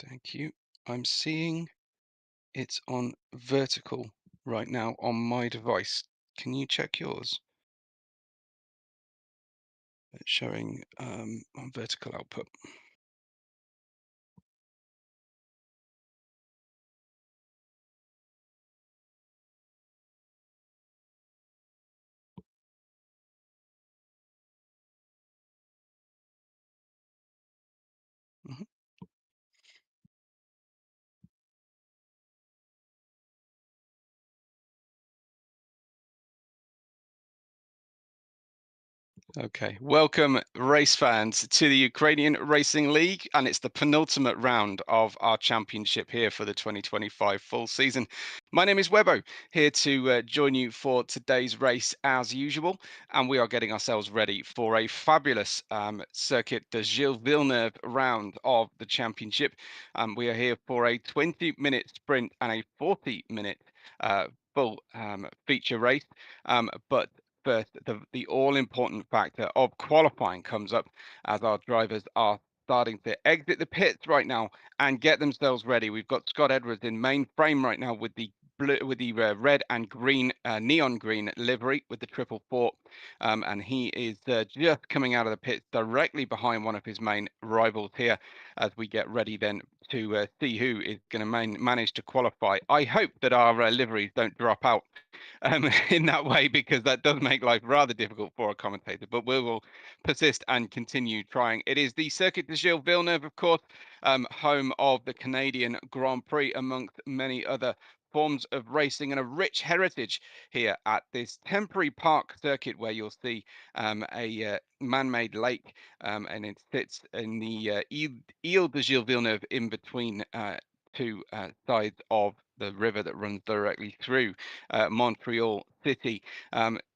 Thank you. I'm seeing it's on vertical right now on my device. Can you check yours? It's showing on vertical output. Mhm. Okay, welcome race fans to the Ukrainian Racing League, and it's the penultimate round of our championship here for the 2025 full season. My name is Webbo, here to join you for today's race as usual, and we are getting ourselves ready for a fabulous Circuit de Gilles Villeneuve round of the championship. We are here for a 20-minute sprint and a 40-minute full feature race, but first, the all-important factor of qualifying comes up as our drivers are starting to exit the pits right now and get themselves ready. We've got Scott Edwards in main frame right now with the blue, with the red and green, neon green livery with the 444, and he is just coming out of the pits directly behind one of his main rivals here as we get ready then to see who is going to manage to qualify. I hope that our liveries don't drop out in that way, because that does make life rather difficult for a commentator, but we will persist and continue trying. It is the Circuit de Gilles Villeneuve, of course, home of the Canadian Grand Prix, amongst many other forms of racing, and a rich heritage here at this temporary park circuit where you'll see a man-made lake, and it sits in the Ile de Gilles Villeneuve in between two sides of the river that runs directly through Montreal city.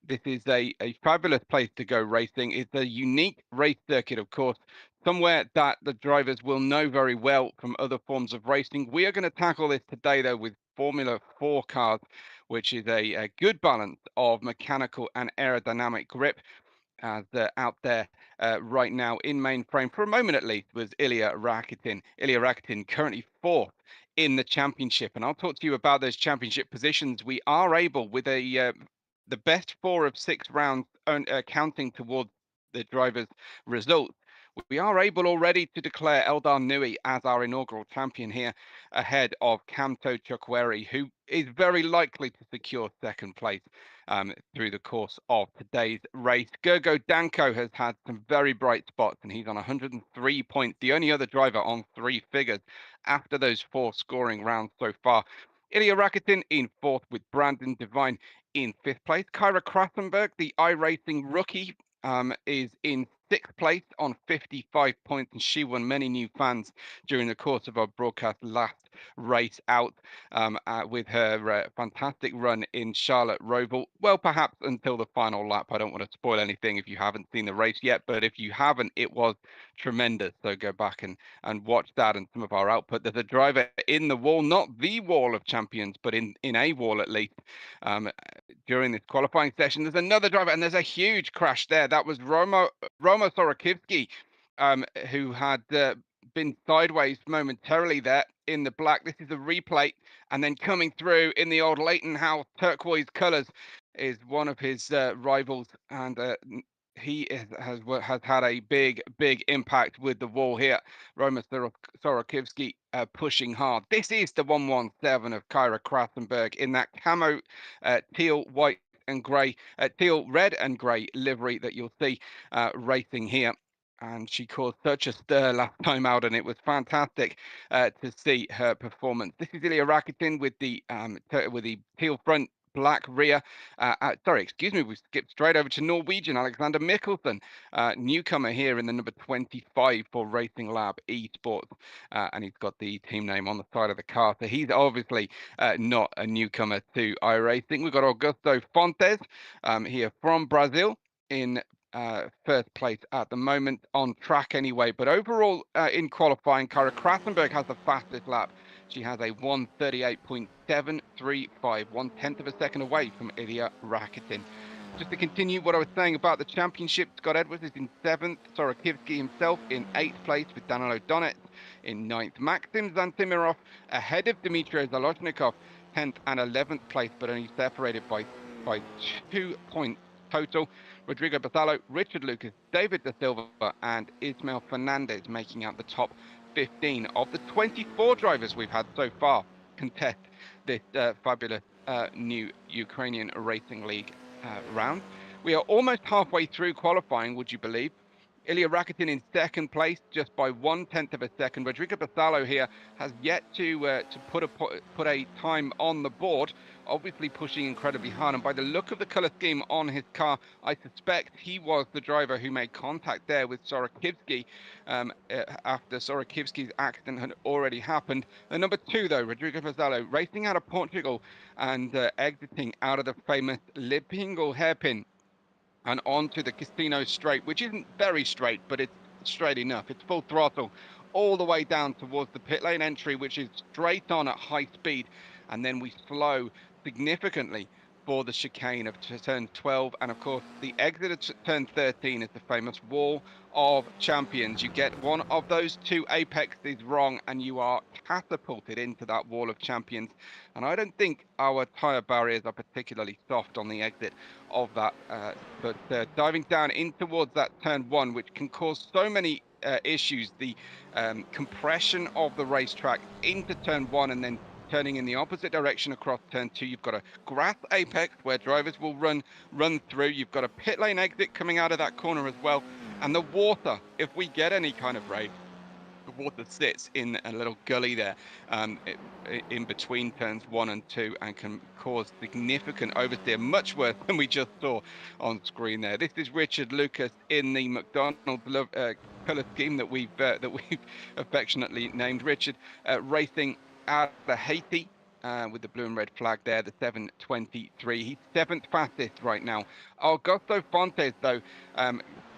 This is a fabulous place to go racing. It's a unique race circuit, of course, somewhere that the drivers will know very well from other forms of racing. We are going to tackle this today, though, with Formula 4 cars, which is a good balance of mechanical and aerodynamic grip. As out there right now in mainframe for a moment at least was Ilya Rakitin. Ilya Rakitin currently fourth in the championship, and I'll talk to you about those championship positions. We are able, with the best 4 of 6 rounds counting towards the drivers' results, we are able already to declare Eldar Nui as our inaugural champion here, ahead of Kamto Chukweri, who is very likely to secure second place through the course of today's race. Gergo Danko has had some very bright spots, and he's on 103 points, the only other driver on 3 figures after those 4 scoring rounds so far. Ilya Rakitin in fourth, with Brandon Devine in fifth place. Kyra Krasenberg, the iRacing rookie, is in sixth place on 55 points, and she won many new fans during the course of our broadcast last race out, with her fantastic run in Charlotte Roval. Well, perhaps until the final lap. I don't want to spoil anything if you haven't seen the race yet, but if you haven't, it was tremendous. So go back and watch that and some of our output. There's a driver in the wall, not the wall of champions, but in a wall at least. During this qualifying session, there's another driver, and there's a huge crash there. That was Romo Sorokivsky, who had been sideways momentarily there in the black. This is a replay, and then coming through in the old Leighton Howe turquoise colours is one of his rivals, and he has had a big impact with the wall here. Roman Sorokivsky pushing hard. This is the 117 of Kyra Krasenberg in that camo teal, white and grey, teal, red and grey livery that you'll see racing here. And she caused such a stir last time out, and it was fantastic to see her performance. This is Ilya Rakitin with the teal front, black rear. Sorry, excuse me, we skipped straight over to Norwegian Alexander Mikkelsen, newcomer here in the number 25 for Racing Lab Esports, and he's got the team name on the side of the car, so he's obviously not a newcomer to iRacing. We've got Augusto Fontes here from Brazil in first place at the moment, on track anyway. But overall, in qualifying, Kara Krasenberg has the fastest lap. She has a 1:38.735, 1/10 of a second away from Ilya Rakitin. just to continue what I was saying about the championship, Scott Edwards is in 7th, Sorokivsky himself in 8th place with Danilo Donets in 9th. Maxim Zantimirov ahead of Dmitry Zalochnikov, 10th and 11th place, but only separated by 2 points total. Rodrigo Basalo, Richard Lucas, David Da Silva, and Ismail Fernandez making out the top 15 of the 24 drivers we've had so far contest this fabulous new Ukrainian Racing League round. We are almost halfway through qualifying, would you believe? Ilya Rakitin in 2nd place, just by 1/10 of a second. Rodrigo Basalo here has yet to put a time on the board, obviously pushing incredibly hard. And by the look of the colour scheme on his car, I suspect he was the driver who made contact there with Sorokivsky after Sorokivsky's accident had already happened. And number 2, though, Rodrigo Basalo, racing out of Portugal and exiting out of the famous Lipingo hairpin and onto the Casino Straight, which isn't very straight, but it's straight enough. It's full throttle all the way down towards the pit lane entry, which is straight on at high speed. And then we slow significantly for the chicane of turn 12. And of course, the exit of turn 13 is the famous wall of champions. You get one of those 2 apexes wrong and you are catapulted into that wall of champions. And I don't think our tyre barriers are particularly soft on the exit of that, but diving down in towards that turn 1, which can cause so many issues, the compression of the racetrack into turn 1 and then turning in the opposite direction across turn 2. You've got a grass apex where drivers will run through. You've got a pit lane exit coming out of that corner as well, and the water, if we get any kind of rain, the water sits in a little gully there in between turns 1 and 2 and can cause significant oversteer, much worse than we just saw on screen there. This is Richard Lucas in the McDonald's colour scheme that we've affectionately named Richard, racing out of Haiti with the blue and red flag there, the 7:23. He's 7th fastest right now. Augusto Fontes, though,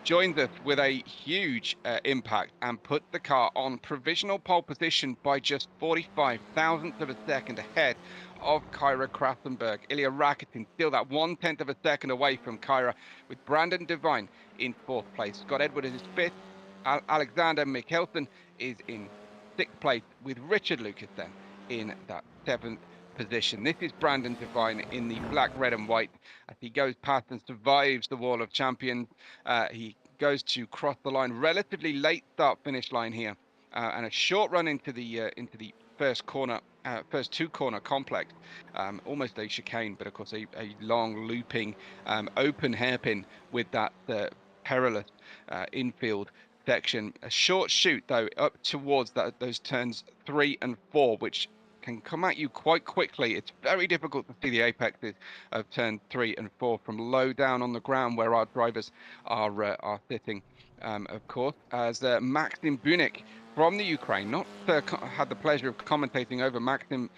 joined us with a huge impact and put the car on provisional pole position by just 45 thousandths of a second ahead of Kyra Kraftenberg. Ilya Rakitin still that 1/10 of a second away from Kyra, with Brandon Devine in 4th place. Scott Edwards is 5th. Alexander Mikkelsen is in 6th place, with Richard Lucas then in that 7th position. This is Brandon Devine in the black, red and white as he goes past and survives the wall of champions. He goes to cross the line, relatively late start finish line here, and a short run into the first corner, first 2 corner complex, almost a chicane, but of course a long looping open hairpin with that perilous infield section. A short shoot though up towards those turns 3 and 4, which can come at you quite quickly. It's very difficult to see the apexes of turn 3 and 4 from low down on the ground where our drivers are sitting. Of course, as Maxim Bunik from the Ukraine, not had the pleasure of commentating over Maxim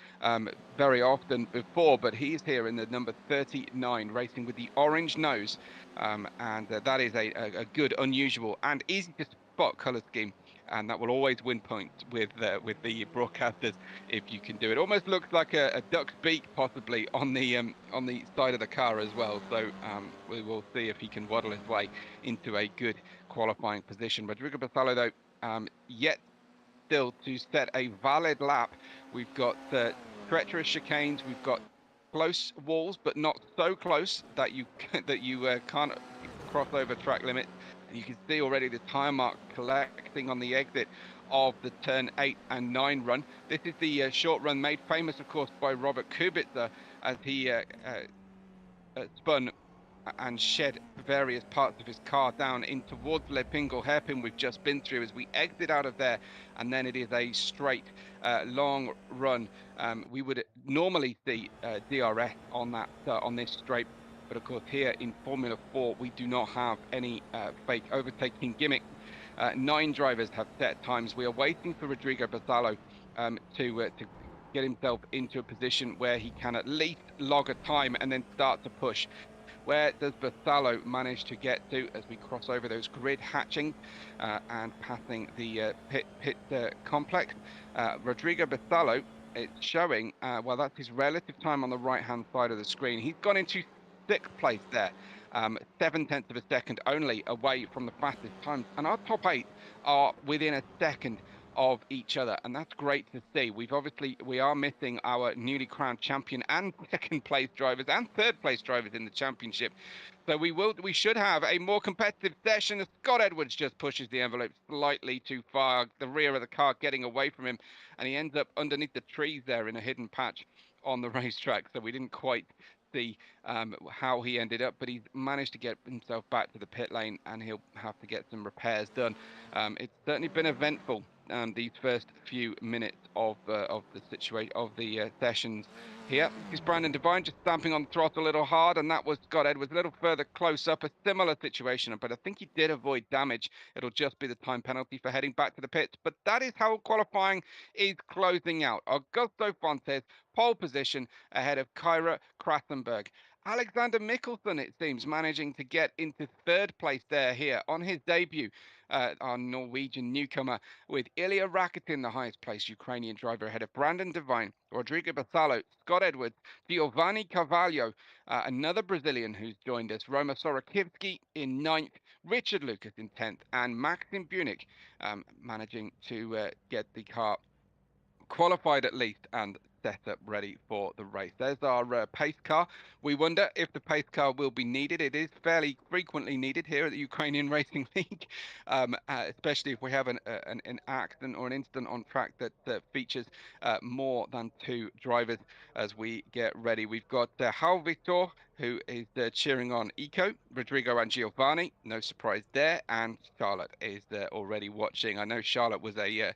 very often before, but he's here in the number 39, racing with the orange nose, and that is a good, unusual, and easy to spot colour scheme. And that will always win points with the broadcasters if you can do it. Almost looks like a duck's beak, possibly on the side of the car as well. So we will see if he can waddle his way into a good qualifying position. Rodrigo Basalo, though, yet still to set a valid lap. We've got treacherous chicanes. We've got close walls, but not so close that you can't cross over track limit. You can see already the tyre mark collecting on the exit of the turn 8 and 9 run. This is the short run made famous, of course, by Robert Kubica as he spun and shed various parts of his car down in towards Le Pingle hairpin we've just been through as we exit out of there, and then it is a straight long run. We would normally see DRS on that on this straight, but of course here in Formula 4 we do not have any fake overtaking gimmick. 9 drivers have set times. We are waiting for Rodrigo Basalo to get himself into a position where he can at least log a time and then start to push. Where does Basalo manage to get to as we cross over those grid hatchings and passing the pit complex? Rodrigo Basalo, it's showing, well, that's his relative time on the right-hand side of the screen. He's gone into 6th place there. 7/10 of a second only away from the fastest times, and our top 8 are within a second of each other, and that's great to see. We are missing our newly crowned champion and second place drivers and third place drivers in the championship. So we should have a more competitive session. Scott Edwards just pushes the envelope slightly too far, the rear of the car getting away from him, and he ends up underneath the trees there in a hidden patch on the racetrack. So we didn't quite see how he ended up, but he's managed to get himself back to the pit lane, and he'll have to get some repairs done. It's certainly been eventful these first few minutes of the situation of the sessions here. Is Brandon Devine just stamping on the throttle a little hard, and that was Scott Edwards a little further close up, a similar situation, but I think he did avoid damage. It'll just be the time penalty for heading back to the pits, but that is how qualifying is closing out. Augusto Fontes, pole position ahead of Kyra Krasenberg. Alexander Mikkelsen, it seems, managing to get into third place there here on his debut, our Norwegian newcomer, with Ilya Rakitin, the highest placed Ukrainian driver, ahead of Brandon Devine, Rodrigo Basalo, Scott Edwards, Giovanni Carvalho, another Brazilian who's joined us, Roma Sorakivski in 9th, Richard Lucas in 10th, and Maxim Bunik managing to get the car qualified at least and set up ready for the race. There's our pace car. We wonder if the pace car will be needed. It is fairly frequently needed here at the Ukrainian Racing League, especially if we have an accident or an incident on track that features more than 2 drivers as we get ready. We've got Hal Victor, who is cheering on Eco, Rodrigo and Giovanni, no surprise there, and Charlotte is already watching. I know Charlotte was a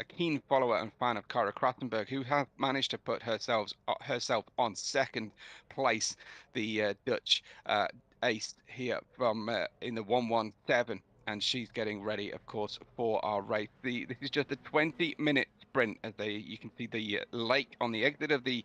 keen follower and fan of Kyra Krasenberg, who has managed to put herself on second place, the Dutch ace here from in the 117, and she's getting ready, of course, for our race. This is just a 20-minute sprint, as you can see the lake on the exit of the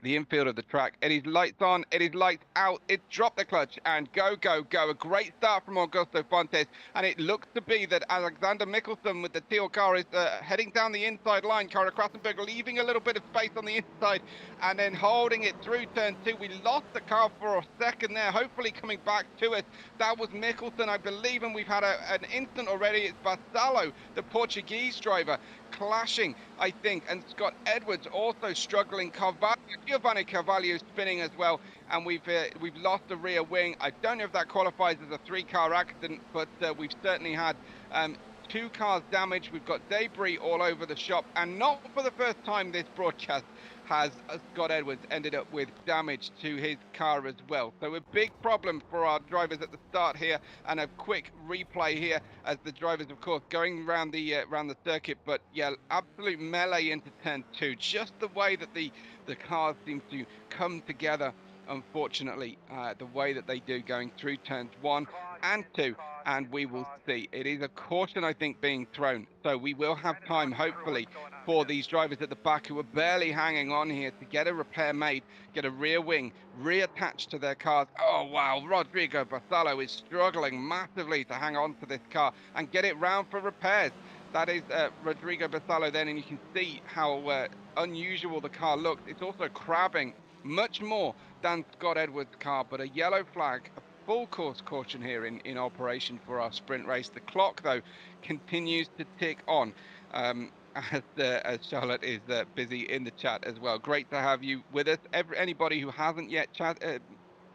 infield of the track. It is lights on, it is lights out, it dropped the clutch, and go, go, go. A great start from Augusto Fontes, and it looks to be that Alexander Mikkelsen with the teal car is heading down the inside line. Kyra Krasenberg leaving a little bit of space on the inside and then holding it through turn 2. We lost the car for a second there, hopefully coming back to us. That was Mikkelsen, I believe, and we've had an instant already. It's Basalo, the Portuguese driver, clashing, I think, and Scott Edwards also struggling. Giovanni Carvalho spinning as well, and we've lost the rear wing. I don't know if that qualifies as a 3-car accident, but we've certainly had 2 cars damaged. We've got debris all over the shop, and not for the first time this broadcast has Scott Edwards ended up with damage to his car as well. So a big problem for our drivers at the start here, and a quick replay here as the drivers, of course, going around the circuit. But yeah, absolute melee into turn 2. Just the way that the cars seem to come together, unfortunately, the way that they do going through turns 1 and 2, and we will see. It is a caution, I think, being thrown, so we will have time, hopefully, for these drivers at the back who are barely hanging on here to get a repair made, get a rear wing reattached to their cars. Oh wow, Rodrigo Basalo is struggling massively to hang on to this car and get it round for repairs. That is Rodrigo Basalo then, and you can see how unusual the car looks. It's also crabbing much more than Scott Edwards' car, but a yellow flag, a full course caution here in operation for our sprint race. The clock, though, continues to tick on as Charlotte is busy in the chat as well. Great to have you with us. Anybody who hasn't yet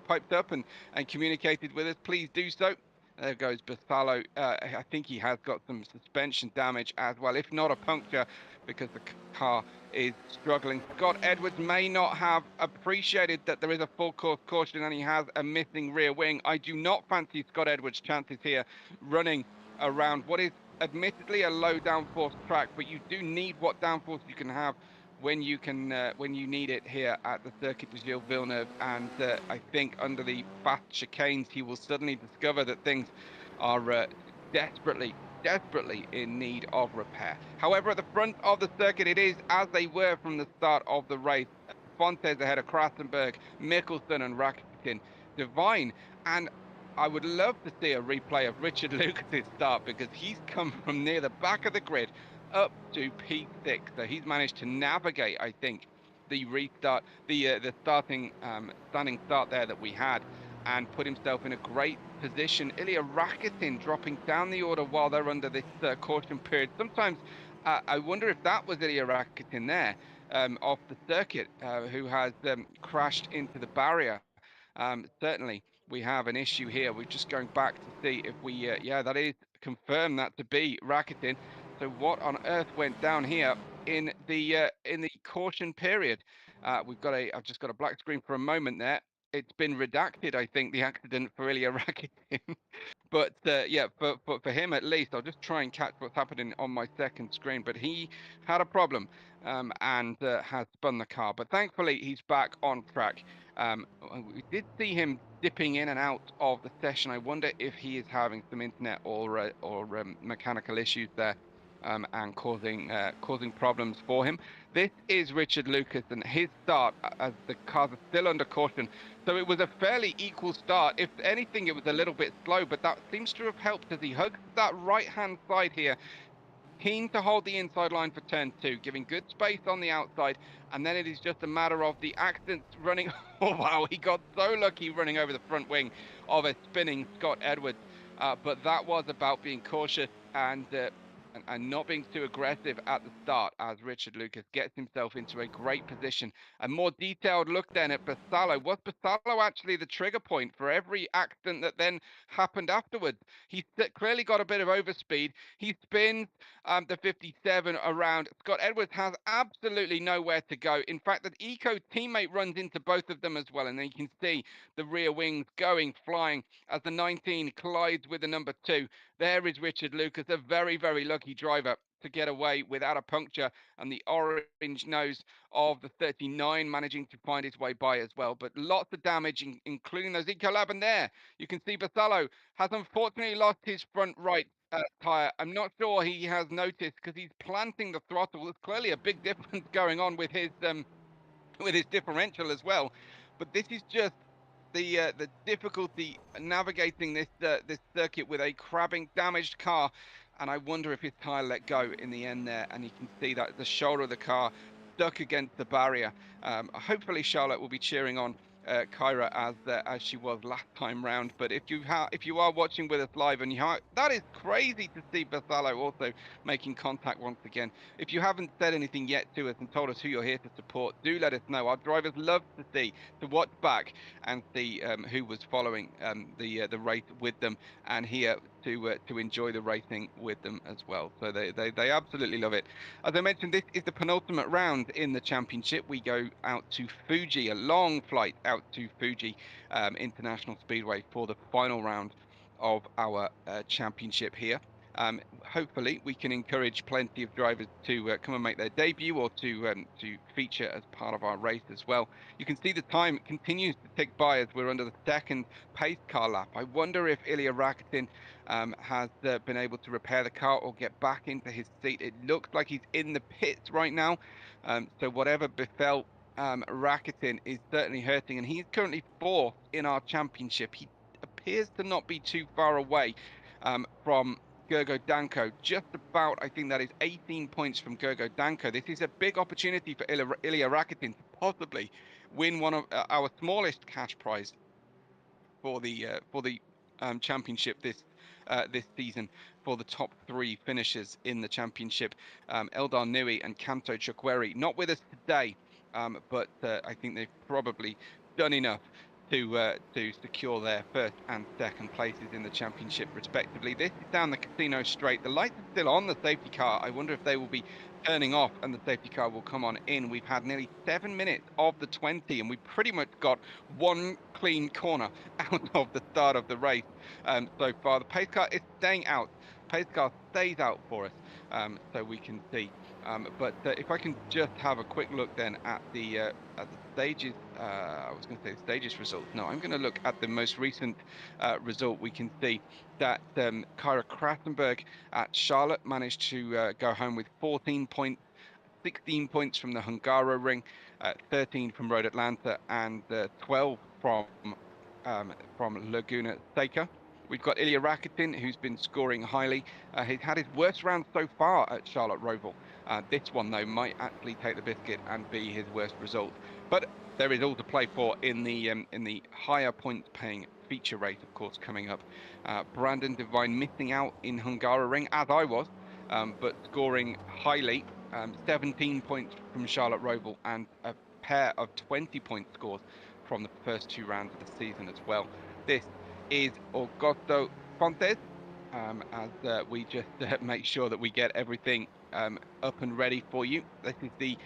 piped up and communicated with us, please do so. There goes Basalo. I think he has got some suspension damage as well, if not a puncture, because the car is struggling. Scott Edwards may not have appreciated that there is a full course caution and he has a missing rear wing. I do not fancy Scott Edwards' chances here running around what is admittedly a low downforce track, but you do need what downforce you can have when you need it here at the Circuit de Gilles Villeneuve. And I think under the fast chicanes, he will suddenly discover that things are desperately in need of repair. However, at the front of the circuit, it is as they were from the start of the race. Fontes ahead of Krasenberg, Mikkelsen and Rakitin, Devine, and I would love to see a replay of Richard Lucas's start, because he's come from near the back of the grid up to P6, so he's managed to navigate, I think, the restart, the standing start there that we had, and put himself in a great position. Ilya Rakitin dropping down the order while they're under this caution period. Sometimes I wonder if that was Ilya Rakitin there off the circuit who has crashed into the barrier. Certainly, we have an issue here. We're just going back to see if we, yeah, that is confirmed that to be Rakitin. So what on earth went down here in the caution period? I've just got a black screen for a moment there. It's been redacted, I think, the accident for Ilya Rakitin. But yeah, for him at least, I'll just try and catch what's happening on my second screen. But he had a problem and has spun the car. But thankfully, he's back on track. We did see him dipping in and out of the session. I wonder if he is having some internet or mechanical issues there. And causing problems for him. This is Richard Lucas and his start as the cars are still under caution. So it was a fairly equal start. If anything, it was a little bit slow, but that seems to have helped as he hugs that right-hand side here. Keen to hold the inside line for turn 2, giving good space on the outside, and then it is just a matter of the accident running. Oh wow, he got so lucky running over the front wing of a spinning Scott Edwards, but that was about being cautious and not being too aggressive at the start as Richard Lucas gets himself into a great position. A more detailed look then at Bassalo. Was Bassalo actually the trigger point for every accident that then happened afterwards? He's clearly got a bit of overspeed. He spins the 57 around. Scott Edwards has absolutely nowhere to go. In fact, the Eco teammate runs into both of them as well. And then you can see the rear wings going, flying as the 19 collides with the number 2. There is Richard Lucas, a very, very lucky driver to get away without a puncture, and the orange nose of the 39 managing to find his way by as well. But lots of damage, including those Ecolab. And there you can see Bassalo has unfortunately lost his front right tyre. I'm not sure he has noticed because he's planting the throttle. There's clearly a big difference going on with his differential as well. But this is just the difficulty navigating this circuit with a crabbing damaged car, and I wonder if his tyre let go in the end there, and you can see that the shoulder of the car stuck against the barrier. Hopefully Charlotte will be cheering on Kyra as she was last time round. But if you are watching with us live and that is crazy to see Bassalo also making contact once again. If you haven't said anything yet to us and told us who you're here to support, do let us know. Our drivers love to watch back and see who was following the race with them, and here to enjoy the racing with them as well. So they absolutely love it. As I mentioned, this is the penultimate round in the championship. We go out to Fuji, a long flight out to Fuji International Speedway for the final round of our championship here. Hopefully we can encourage plenty of drivers to come and make their debut or to feature as part of our race as well. You can see the time continues to tick by as we're under the second pace car lap. I wonder if Ilya Rakitin has been able to repair the car or get back into his seat. It looks like he's in the pits right now. So whatever befell Rakitin is certainly hurting, and he's currently 4th in our championship. He appears to not be too far away from Gergo Danko, just about. I think that is 18 points from Gergo Danko. This is a big opportunity for Ilya Rakitin to possibly win one of our smallest cash prize for the championship this season, for the top 3 finishers in the championship. Eldar Nui and Kanto Chukweri not with us today, but I think they've probably done enough to secure their first and second places in the championship respectively. This is down the Casino Straight. The lights are still on the safety car. I wonder if they will be turning off and the safety car will come on in. We've had nearly 7 minutes of the 20, and we pretty much got one clean corner out of the start of the race so far. The pace car is staying out. Pace car stays out for us, so we can see. But if I can just have a quick look then at the stages, I was going to say the stages results. No, I'm going to look at the most recent result. We can see that Kyra Krasenberg at Charlotte managed to go home with 14 points, 16 points from the Hungaro Ring, 13 from Road Atlanta, and 12 from Laguna Seca. We've got Ilya Rakitin, who's been scoring highly. He's had his worst round so far at Charlotte Roval. This one, though, might actually take the biscuit and be his worst result. But there is all to play for in the higher points paying feature race, of course, coming up. Brandon Devine missing out in Hungaroring, as I was, but scoring highly. 17 points from Charlotte Roval and a pair of 20 point scores from the first 2 rounds of the season as well. This is Augusto Fontes, as we just make sure that we get everything up and ready for you. This is the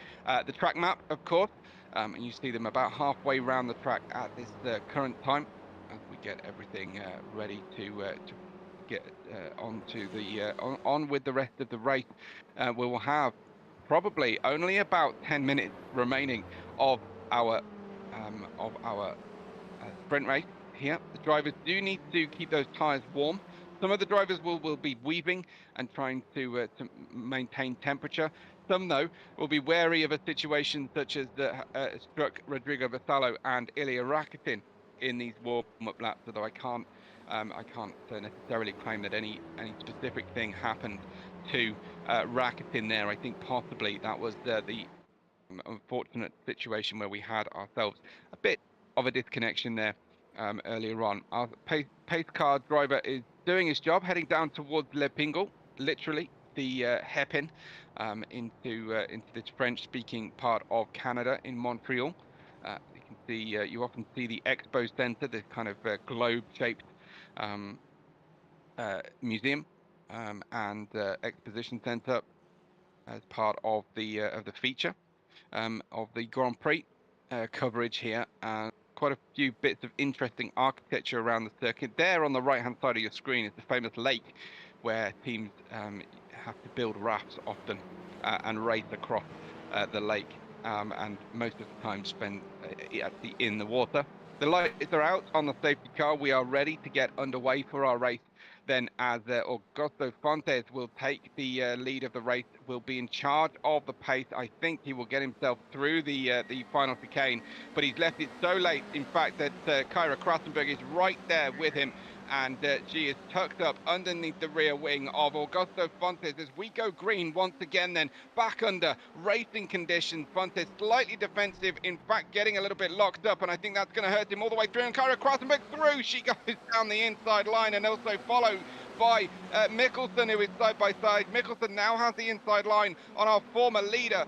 track map, of course, and you see them about halfway around the track at this current time as we get everything ready to get on with the rest of the race. We will have probably only about 10 minutes remaining of our sprint race here. The drivers do need to keep those tires warm. Some of the drivers will be weaving and trying to maintain temperature. Some, though, will be wary of a situation such as that struck Rodrigo Vassallo and Ilya Rakitin in these warm-up laps, although I can't necessarily claim that any specific thing happened to Rakitin there. I think possibly that was the unfortunate situation where we had ourselves a bit of a disconnection there earlier on. Our pace car driver is doing his job, heading down towards Le Pingle, literally the hairpin into this French-speaking part of Canada in Montreal. You can see you often see the Expo Center, this kind of globe-shaped museum and exposition center as part of the feature of the Grand Prix coverage here. Quite a few bits of interesting architecture around the circuit. There on the right-hand side of your screen is the famous lake where teams have to build rafts often and race across the lake, and most of the time spend actually in the water. The lights are out on the safety car. We are ready to get underway for our race. Then as Augusto Fontes will take the lead of the race, will be in charge of the pace. I think he will get himself through the final chicane, but he's left it so late, in fact, that Kyra Krassenberg is right there with him, and she is tucked up underneath the rear wing of Augusto Fontes as we go green once again. Then back under racing conditions, Fontes slightly defensive, in fact getting a little bit locked up, and I think that's going to hurt him all the way through. And Kyra Krassenberg through, she goes down the inside line, and also followed by Mikkelsen, who is side by side. Mikkelsen now has the inside line on our former leader,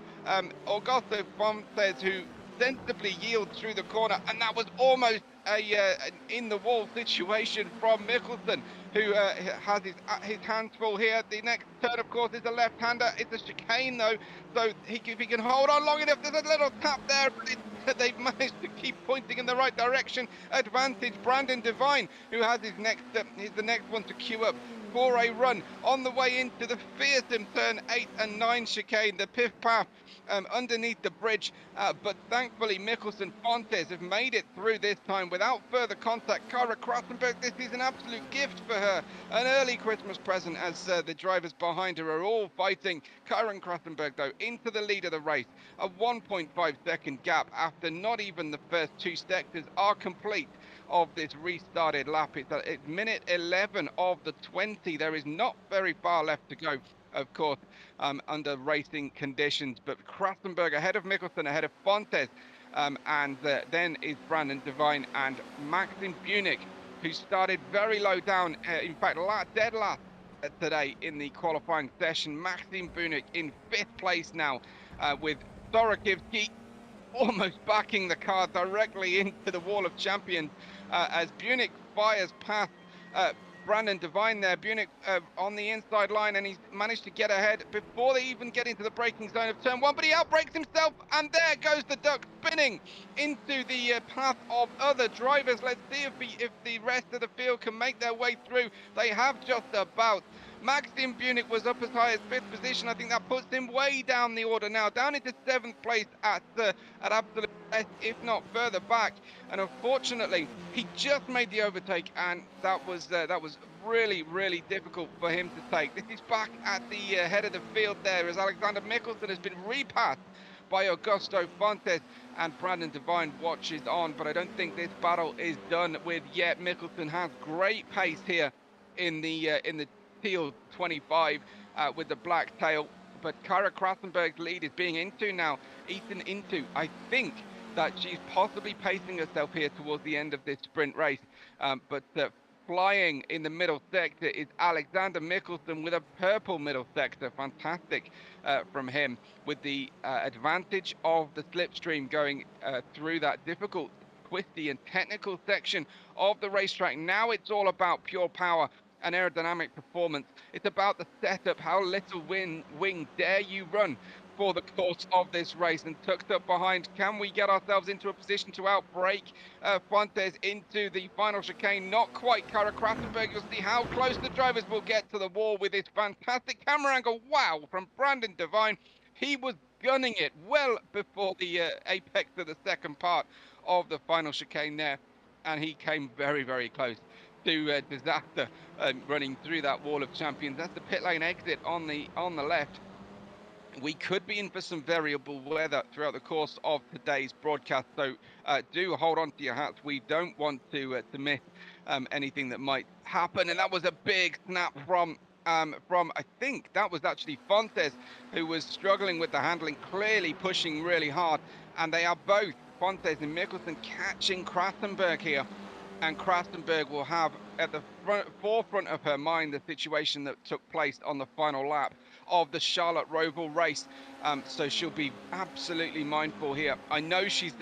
Augusto Fontes, who sensibly yields through the corner, and that was almost an in-the-wall situation from Mikkelsen, who has his hands full here. The next turn, of course, is a left-hander. It's a chicane, though, so if he can hold on long enough, there's a little tap there, but they've managed to keep pointing in the right direction. Advantage, Brandon Devine, who has his the next one to queue up for a run on the way into the fearsome turn 8 and 9 chicane, the Piff Path underneath the bridge, but thankfully Mikkelsen Fontes have made it through this time without further contact. Kyra Krassenberg, this is an absolute gift for her, an early Christmas present, as the drivers behind her are all fighting. Kyra Krassenberg, though, into the lead of the race, a 1.5 second gap after not even the first 2 sectors are complete of this restarted lap. It's minute 11 of the 20. There is not very far left to go, of course, under racing conditions, but Krassenberg ahead of Mikkelsen, ahead of Fontes, and then is Brandon Devine and Maxim Bunick, who started very low down, in fact dead last today in the qualifying session. Maxim Bunick in 5th place now, with Sorokivski almost backing the car directly into the wall of champions, as Bunick fires past Brandon Devine there. Bunick on the inside line, and he's managed to get ahead before they even get into the braking zone of turn 1, but he outbrakes himself, and there goes the duck spinning into the path of other drivers. Let's see if the rest of the field can make their way through. They have just about. Maxim Bunick was up as high as 5th position. I think that puts him way down the order now, down into 7th place at absolute best, if not further back. And unfortunately, he just made the overtake, and that was really, really difficult for him to take. This is back at the head of the field there, as Alexander Mikkelsen has been repassed by Augusto Fontes, and Brandon Devine watches on, but I don't think this battle is done with yet. Mikkelsen has great pace here in the Teal 25 with the black tail, but Kyra Krassenberg's lead is being eaten into, I think, that she's possibly pacing herself here towards the end of this sprint race. But flying in the middle sector is Alexander Mikkelsen with a purple middle sector. Fantastic from him, with the advantage of the slipstream going through that difficult, twisty and technical section of the racetrack. Now it's all about pure power and aerodynamic performance. It's about the setup. How little wing dare you run for the course of this race? And tucked up behind, can we get ourselves into a position to outbrake Fuentes into the final chicane? Not quite. Kara Krasenberg, you'll see how close the drivers will get to the wall with this fantastic camera angle. Wow, from Brandon Devine. He was gunning it well before the apex of the second part of the final chicane there, and he came very, very close to disaster running through that wall of champions. That's the pit lane exit on the left. We could be in for some variable weather throughout the course of today's broadcast, so do hold on to your hats. We don't want to miss anything that might happen. And that was a big snap from I think that was actually Fontes, who was struggling with the handling, clearly pushing really hard. And they are both, Fontes and Mikkelsen, catching Krasenberg here. And Krasenberg will have at the forefront of her mind the situation that took place on the final lap of the Charlotte Roval race. So she'll be absolutely mindful here. I know she's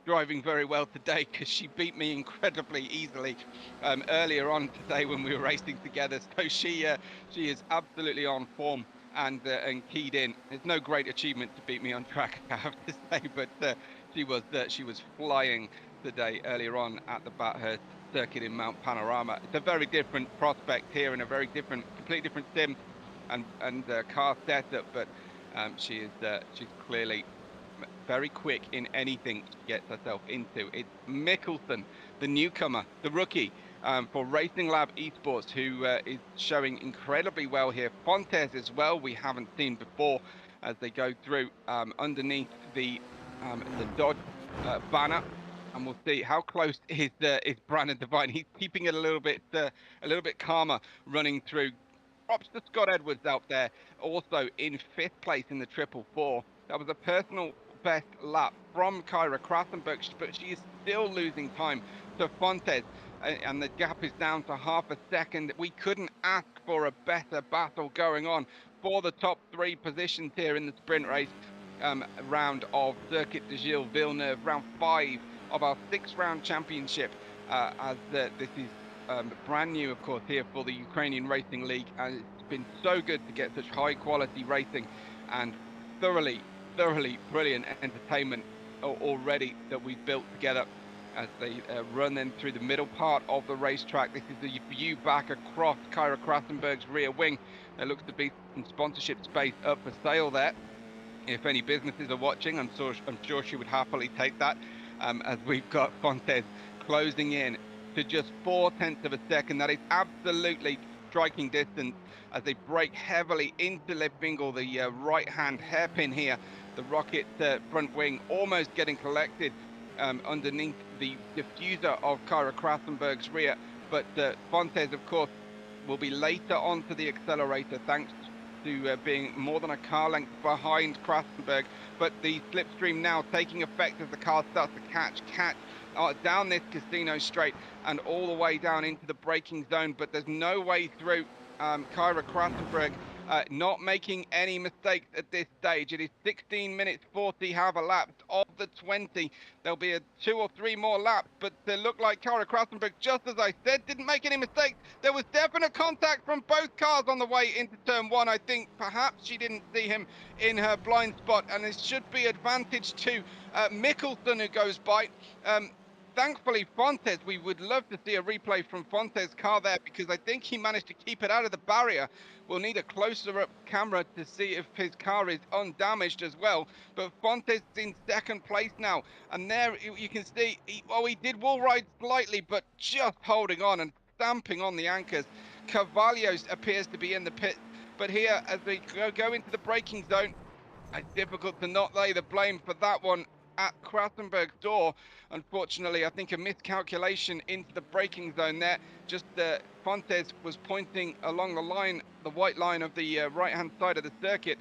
driving very well today, because she beat me incredibly easily earlier on today when we were racing together. So she is absolutely on form and keyed in. It's no great achievement to beat me on track, I have to say, but she was flying today earlier on at the Bathurst circuit in Mount Panorama. It's a very different prospect here, and a very different, completely different sim and car setup, but she's clearly very quick in anything she gets herself into. It's Mikkelsen, the newcomer, the rookie for Racing Lab Esports, who is showing incredibly well here. Fontes as well, we haven't seen before, as they go through underneath the Dodge banner. And we'll see how close is Brandon Devine. He's keeping it a little bit calmer running through. Props to Scott Edwards out there, also in 5th place in the 444. That was a personal best lap from Kyra Krasenberg, but she is still losing time to Fontes, and the gap is down to half a second. We couldn't ask for a better battle going on for the top 3 positions here in the sprint race round of Circuit de Gilles Villeneuve, round 5 of our 6-round championship, as this is brand new, of course, here for the Ukrainian Racing League, and it's been so good to get such high quality racing and thoroughly brilliant entertainment already that we've built together as they run then through the middle part of the racetrack. This is the view back across Kyra Krasenberg's rear wing. There looks to be some sponsorship space up for sale there. If any businesses are watching, I'm sure she would happily take that, as we've got Fontes closing in to just 0.4 of a second. That is absolutely striking distance as they brake heavily into Le Bingle, the right-hand hairpin here. The rocket front wing almost getting collected underneath the diffuser of Kyra Krasenberg's rear. But Fontes, of course, will be later onto the accelerator, thanks to being more than a car length behind Krasenberg. But the slipstream now taking effect as the car starts to catch down this casino straight and all the way down into the braking zone. But there's no way through. Kyra Krasenberg not making any mistakes at this stage. It is 16 minutes 40 have elapsed of the 20. There'll be 2 or 3 more laps, but they look like Kyra Krasenberg, just as I said, didn't make any mistakes. There was definite contact from both cars on the way into turn 1. I think perhaps she didn't see him in her blind spot, and it should be advantage to Mikkelsen, who goes by. Thankfully, Fontes, we would love to see a replay from Fontes' car there, because I think he managed to keep it out of the barrier. We'll need a closer up camera to see if his car is undamaged as well. But Fontes is in 2nd place now. And there you can see, he did wall ride slightly, but just holding on and stamping on the anchors. Carvalho appears to be in the pit. But here, as they go into the braking zone, it's difficult to not lay the blame for that one at Krasenberg's door. Unfortunately, I think a miscalculation into the braking zone there. Just Fontes was pointing along the line, the white line of the right-hand side of the circuit.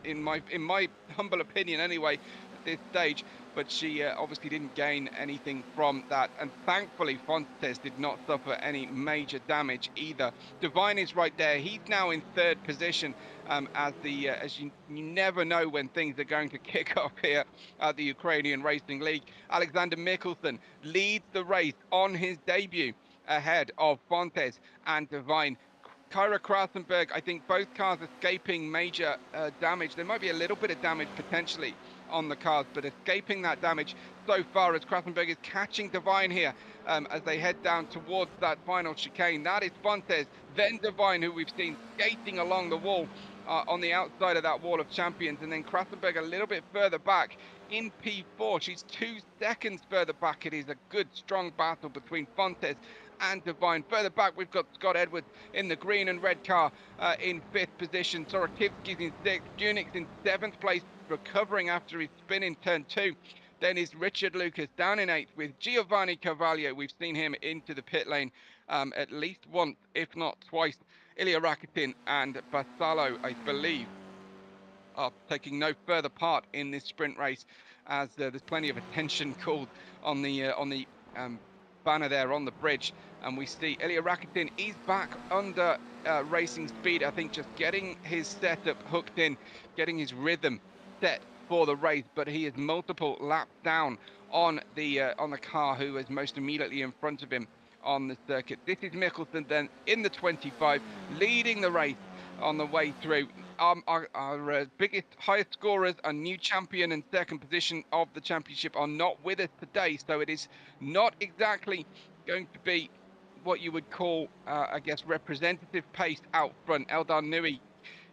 In my humble opinion, anyway, this stage, but she obviously didn't gain anything from that. And thankfully, Fontes did not suffer any major damage either. Divine is right there. He's now in third position as you never know when things are going to kick off here at the Ukrainian Racing League. Alexander Mikkelsen leads the race on his debut ahead of Fontes and Divine. Kyra Krasenberg, I think both cars escaping major damage. There might be a little bit of damage potentially on the cars, but escaping that damage so far as Krasenberg is catching Divine here as they head down towards that final chicane. That is Fontes, then Divine, who we've seen skating along the wall on the outside of that wall of champions, and then Krasenberg a little bit further back in P4. She's 2 seconds further back. It is a good, strong battle between Fontes and Divine. Further back, we've got Scott Edwards in the green and red car in 5th position. Sorativsky's in 6th. Bunik's in 7th place, recovering after his spin in turn 2. Then is Richard Lucas down in 8th with Giovanni Carvalho. We've seen him into the pit lane at least once, if not twice. Ilya Rakitin and Basalo, I believe, are taking no further part in this sprint race, as there's plenty of attention called on the banner there on the bridge, and we see Ilya Rakitin is back under racing speed. I think just getting his setup hooked in, getting his rhythm set for the race, but he is multiple laps down on the car who is most immediately in front of him on the circuit. This is Mikkelsen then in the 25, leading the race on the way through. Our biggest, highest scorers, a new champion and second position of the championship, are not with us today, so it is not exactly going to be what you would call, I guess, representative pace out front. Eldar Nui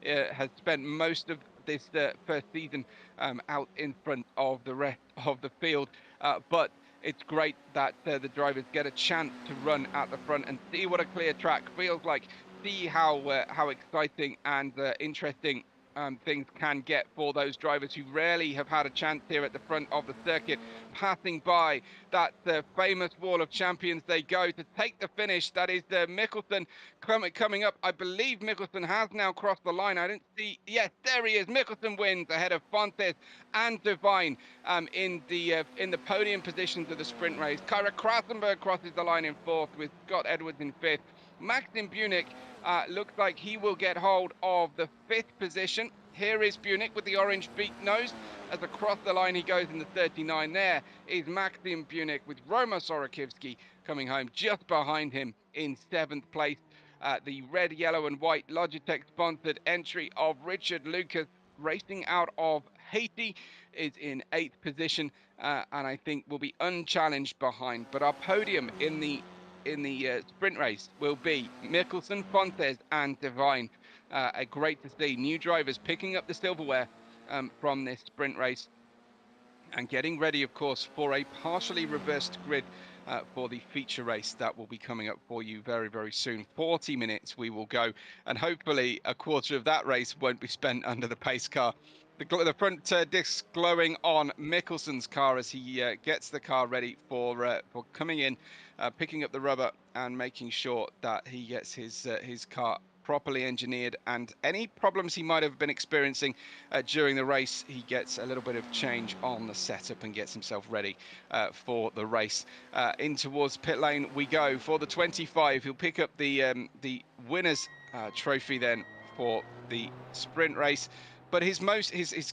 has spent most of this first season out in front of the rest of the field, but it's great that the drivers get a chance to run at the front and see what a clear track feels like. See how exciting and interesting things can get for those drivers who rarely have had a chance here at the front of the circuit. Passing by that famous wall of champions, they go to take the finish. That is Mikkelsen coming up. I believe Mikkelsen has now crossed the line. I didn't see. Yes, there he is. Mikkelsen wins ahead of Fontes and Divine in the podium positions of the sprint race. Kyra Krasenberg crosses the line in 4th with Scott Edwards in 5th. Maxim Bunik looks like he will get hold of the 5th position. Here is Bunik with the orange beak nose. As across the line he goes in the 39. There is Maxim Bunik with Roma Sorakivsky coming home just behind him in 7th place. The red, yellow and white Logitech sponsored entry of Richard Lucas, racing out of Haiti, is in 8th position and I think will be unchallenged behind. But our podium in the sprint race will be Mikkelsen, Fontes and Divine. Great to see new drivers picking up the silverware from this sprint race and getting ready, of course, for a partially reversed grid for the feature race that will be coming up for you very, very soon. 40 minutes we will go, and hopefully a quarter of that race won't be spent under the pace car. The front disc glowing on Mikkelsen's car as he gets the car ready for coming in, picking up the rubber and making sure that he gets his car properly engineered, and any problems he might have been experiencing during the race, he gets a little bit of change on the setup and gets himself ready for the race. In towards pit lane we go for the 25. He'll pick up the winner's trophy then for the sprint race. But his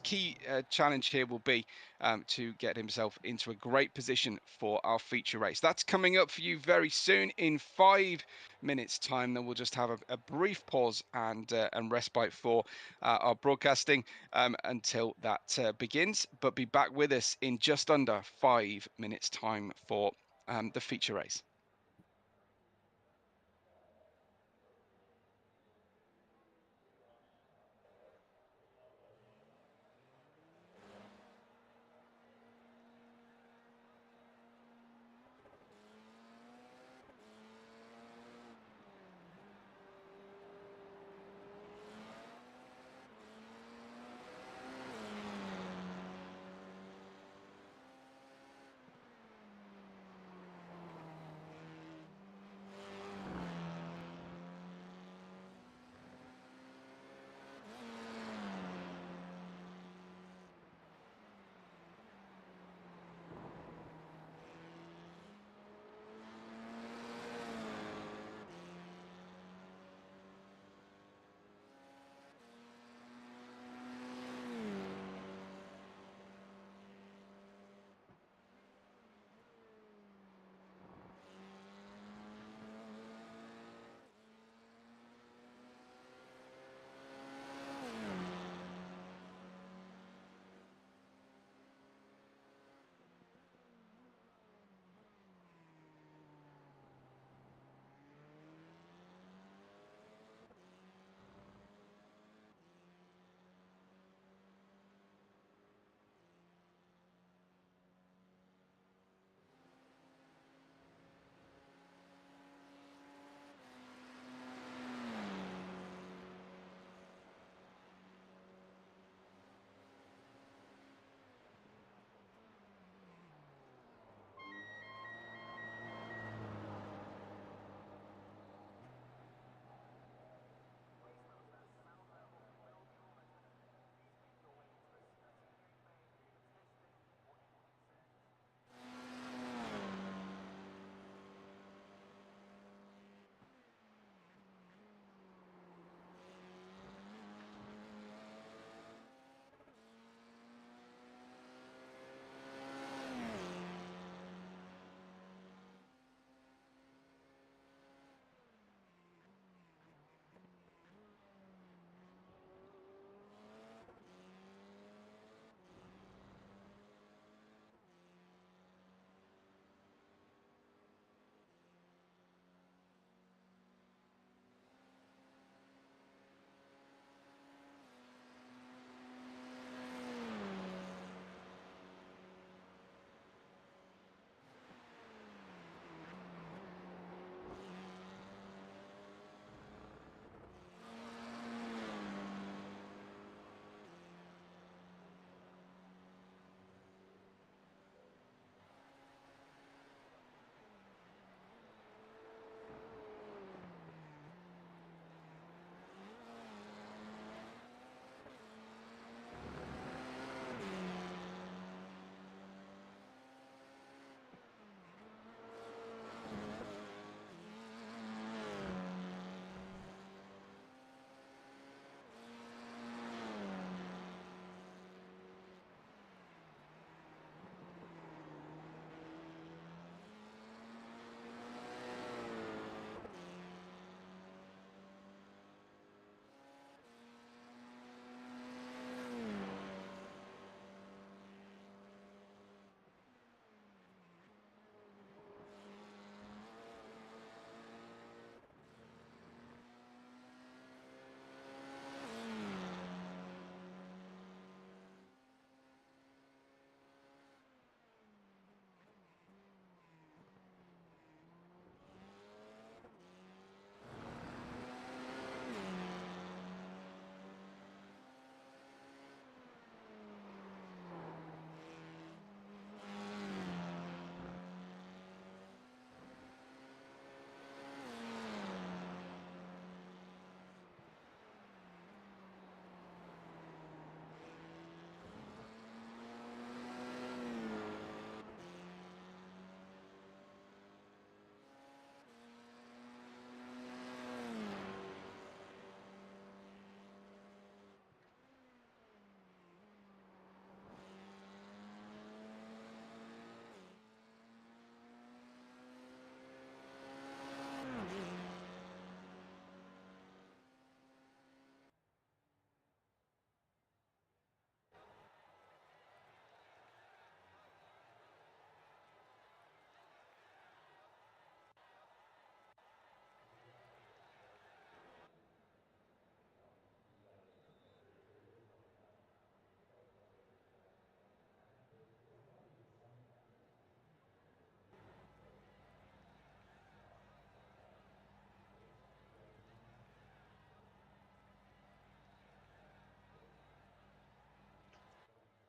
key challenge here will be to get himself into a great position for our feature race. That's coming up for you very soon in 5 minutes time. Then we'll just have a brief pause and respite for our broadcasting until that begins. But be back with us in just under 5 minutes time for the feature race.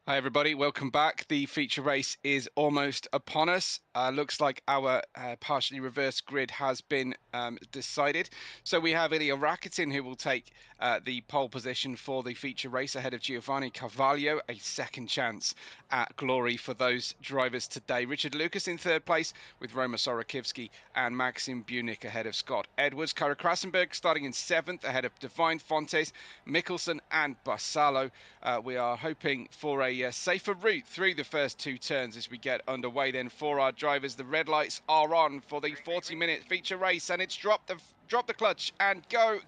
Hi everybody, welcome back. The feature race is almost upon us. Looks like our partially reversed grid has been decided. So we have Ilya Rakitin who will take the pole position for the feature race ahead of Giovanni Carvalho, a second chance at glory for those drivers today. Richard Lucas in third place with Roma Sorakivski and Maxim Bunik ahead of Scott Edwards. Kara Krasenberg starting in seventh ahead of Divine Fontes, Mikkelsen and Bassalo. We are hoping for a safer route through the first two turns as we get underway then for our drivers. The red lights are on for the 40-minute feature race, and it's drop the clutch and go.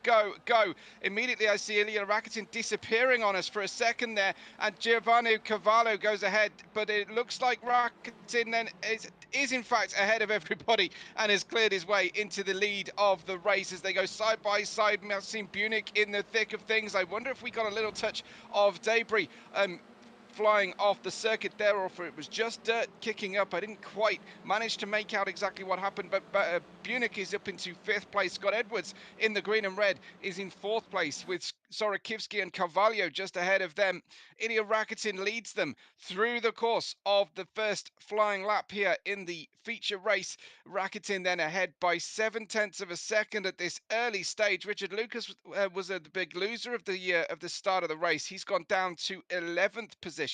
Immediately I see Ilya Rakitin disappearing on us for a second there, and Giovanni Cavallo goes ahead, but it looks like Rakitin then is in fact ahead of everybody and has cleared his way into the lead of the race as they go side by side. Maxim Bunik in the thick of things. I wonder if we got a little touch of debris flying off the circuit there, or if it was just dirt kicking up. I didn't quite manage to make out exactly what happened, but Bunik is up into fifth place. Scott Edwards in the green and red is in fourth place with Sorakivski and Carvalho just ahead of them. Ilya Rakitin leads them through the course of the first flying lap here in the feature race. Rakitin then ahead by 0.7 of a second at this early stage. Richard Lucas was the big loser of the start of the race. He's gone down to 11th position.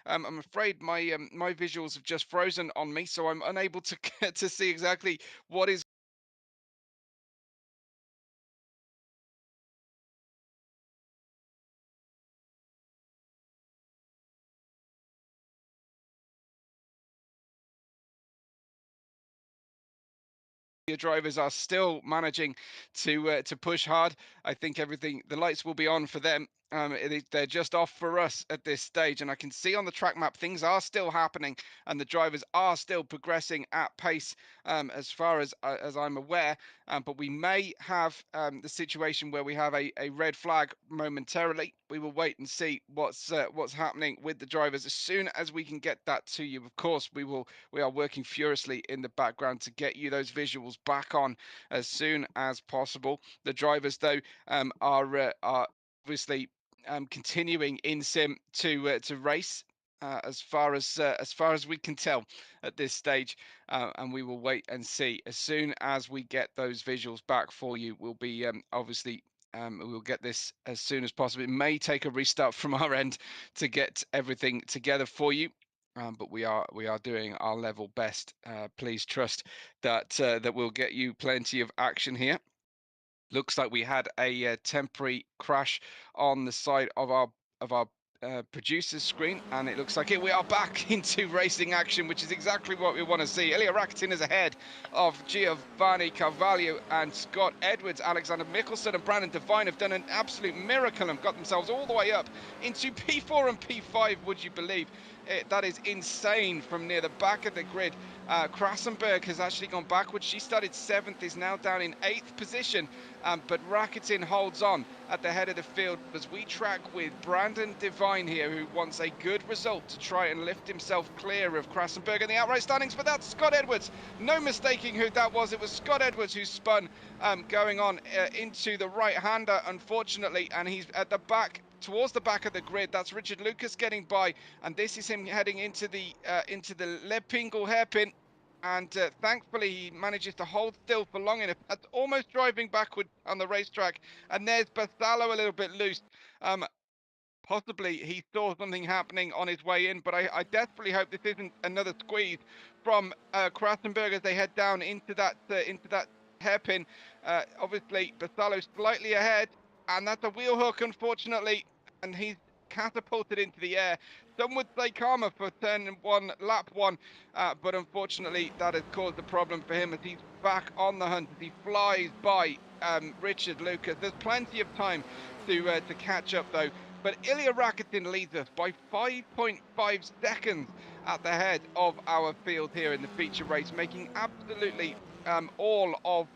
I'm afraid my my visuals have just frozen on me, so I'm unable to to see exactly what is your drivers are still managing to push hard. I think the lights will be on for them. They're just off for us at this stage, and I can see on the track map things are still happening, and the drivers are still progressing at pace, as far as I'm aware. But we may have the situation where we have a red flag momentarily. We will wait and see what's happening with the drivers. As soon as we can get that to you, of course, we are working furiously in the background to get you those visuals back on as soon as possible. The drivers, though, are obviously continuing in sim to race. As far as we can tell at this stage, and we will wait and see. As soon as we get those visuals back for you, we'll be obviously we'll get this as soon as possible. It may take a restart from our end to get everything together for you. But we are doing our level best. Please trust that that we'll get you plenty of action here. Looks like we had a temporary crash on the side of our producer's screen, and it looks like we are back into racing action, which is exactly what we want to see. Ilya Rakitin is ahead of Giovanni Carvalho and Scott Edwards. Alexander Mikkelsen and Brandon Devine have done an absolute miracle and got themselves all the way up into P4 and P5, would you believe? That is insane from near the back of the grid. Krasenberg has actually gone backwards. She started 7th, is now down in 8th position, but Rakitin holds on at the head of the field as we track with Brandon Devine here, who wants a good result to try and lift himself clear of Krasenberg in the outright standings. But that's Scott Edwards. No mistaking who that was. It was Scott Edwards who spun going on into the right-hander, unfortunately, and he's at the back, towards the back of the grid. That's Richard Lucas getting by, and this is him heading into the Lepingle hairpin. And thankfully he manages to hold still for long enough. That's almost driving backward on the racetrack. And there's Bassalo a little bit loose. Possibly he saw something happening on his way in, but I desperately hope this isn't another squeeze from Krasenberg as they head down into that hairpin. Obviously Bassalo slightly ahead, and that's a wheel hook, unfortunately, and he's catapulted into the air. Some would say karma for turn one, lap one, but unfortunately that has caused a problem for him as he's back on the hunt as he flies by Richard Lucas. There's plenty of time to catch up though. But Ilya Rakitin leads us by 5.5 seconds at the head of our field here in the feature race, making absolutely all of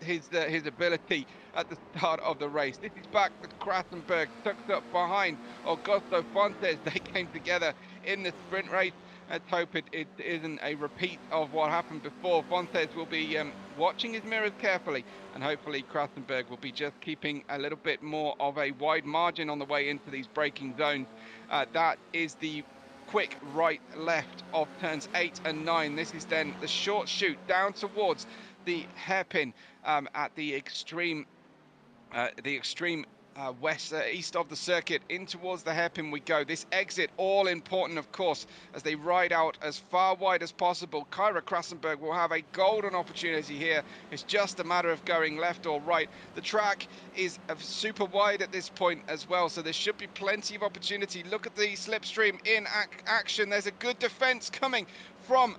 his ability at the start of the race. This is back to Krasenberg, tucked up behind Augusto Fontes. They came together in the sprint race. Let's hope it isn't a repeat of what happened before. Fontes will be watching his mirrors carefully, and hopefully Krassenberg will be just keeping a little bit more of a wide margin on the way into these braking zones. That is the quick right left of turns 8 and 9. This is then the short shoot down towards the hairpin at the extreme east of the circuit. In towards the hairpin we go. This exit all important, of course, as they ride out as far wide as possible. Kyra Krassenberg will have a golden opportunity here. It's just a matter of going left or right. The track is super wide at this point as well, so there should be plenty of opportunity. Look at the slipstream in action. There's a good defense coming from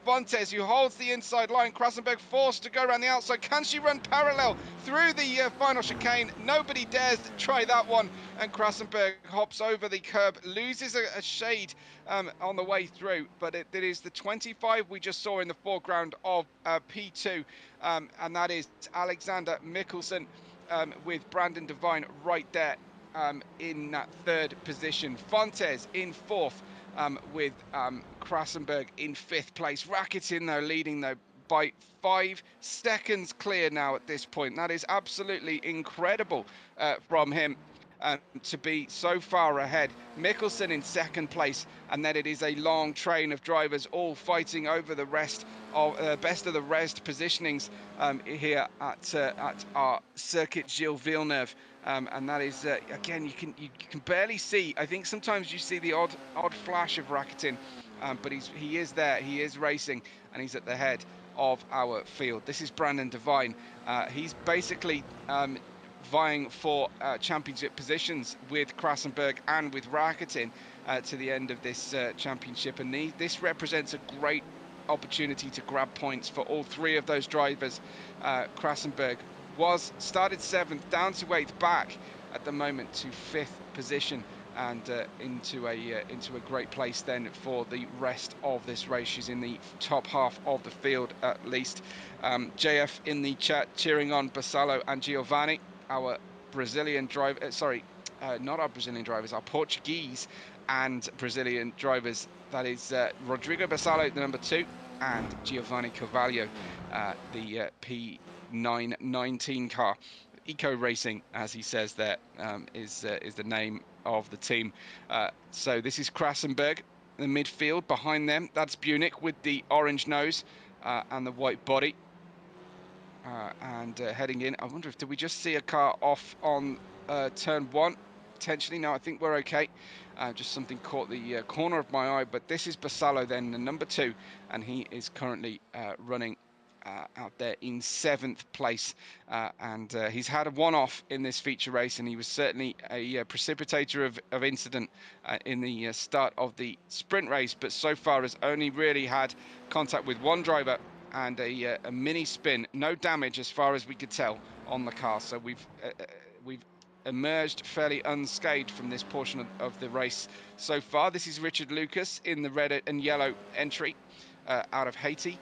Fontes, who holds the inside line. Krassenberg forced to go around the outside. Can she run parallel through the final chicane? Nobody dares try that one, and Krassenberg hops over the curb, loses a shade on the way through, but it is the 25 we just saw in the foreground of P2, and that is Alexander Mikkelsen with Brandon Devine right there in that third position. Fontes in fourth, with Krassenberg in fifth place. Rakitin, though, leading, though, by 5 seconds clear now at this point. That is absolutely incredible from him to be so far ahead. Mikkelsen in second place, and then it is a long train of drivers all fighting over the rest of best of the rest positionings here at our circuit Gilles Villeneuve. And that is again, you can barely see. I think sometimes you see the odd flash of Rakitin, but he is there. He is racing, and he's at the head of our field. This is Brandon Devine. He's basically vying for championship positions with Krassenberg and with Rakitin to the end of this championship, and this represents a great opportunity to grab points for all three of those drivers. Krassenberg started 7th, down to 8th, back at the moment to 5th position, and into a great place then for the rest of this race. She's in the top half of the field at least. JF in the chat cheering on Basalo and Giovanni, our Brazilian driver, not our Brazilian drivers, our Portuguese and Brazilian drivers. That is Rodrigo Basalo, the number 2, and Giovanni Carvalho, the P919 car. Eco Racing, as he says there, is the name of the team. So this is Krassenberg, the midfield. Behind them, that's Bunich with the orange nose and the white body. And heading in, I wonder if, did we just see a car off on turn 1? Potentially. No, I think we're okay. Just something caught the corner of my eye, but this is Basalo then, the number 2, and he is currently running out there in 7th place, and he's had a one-off in this feature race, and he was certainly a precipitator of incident in the start of the sprint race, but so far has only really had contact with one driver and a mini spin. No damage as far as we could tell on the car, so we've emerged fairly unscathed from this portion of the race so far. This is Richard Lucas in the red and yellow entry out of Haiti.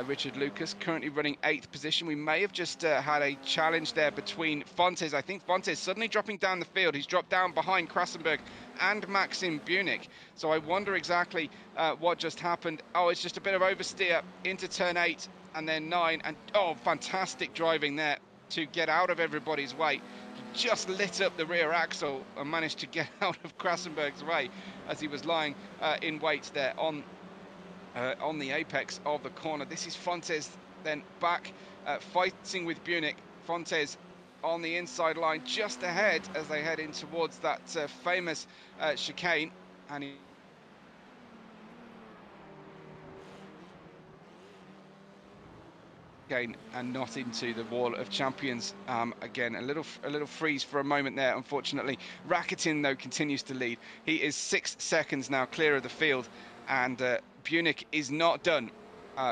Richard Lucas currently running 8th position. We may have just had a challenge there between Fontes. I think Fontes suddenly dropping down the field. He's dropped down behind Krassenberg and Maxim Bunich. So I wonder exactly what just happened. Oh, it's just a bit of oversteer into turn 8 and then 9. And oh, fantastic driving there to get out of everybody's way. He just lit up the rear axle and managed to get out of Krassenberg's way as he was lying in wait there on the apex of the corner. This is Fontes then back fighting with Bunich. Fontes on the inside line just ahead as they head in towards that famous chicane, and he and not into the wall of champions. Again, a little freeze for a moment there, unfortunately. Rakitin, though, continues to lead. He is 6 seconds now clear of the field, and Bunich is not done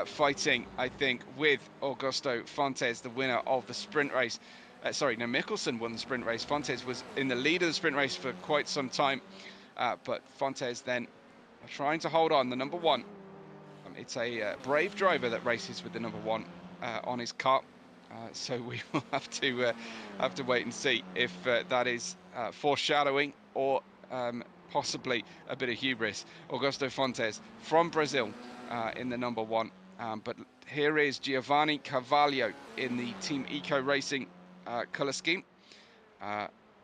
fighting, I think, with Augusto Fontes, the winner of the sprint race. Sorry, no, Mikkelsen won the sprint race. Fontes was in the lead of the sprint race for quite some time, but Fontes then trying to hold on, the number 1. It's a brave driver that races with the number 1 on his car, so we will have to wait and see if that is foreshadowing or possibly a bit of hubris. Augusto Fontes from Brazil in the number 1. But here is Giovanni Carvalho in the Team Eco Racing colour scheme.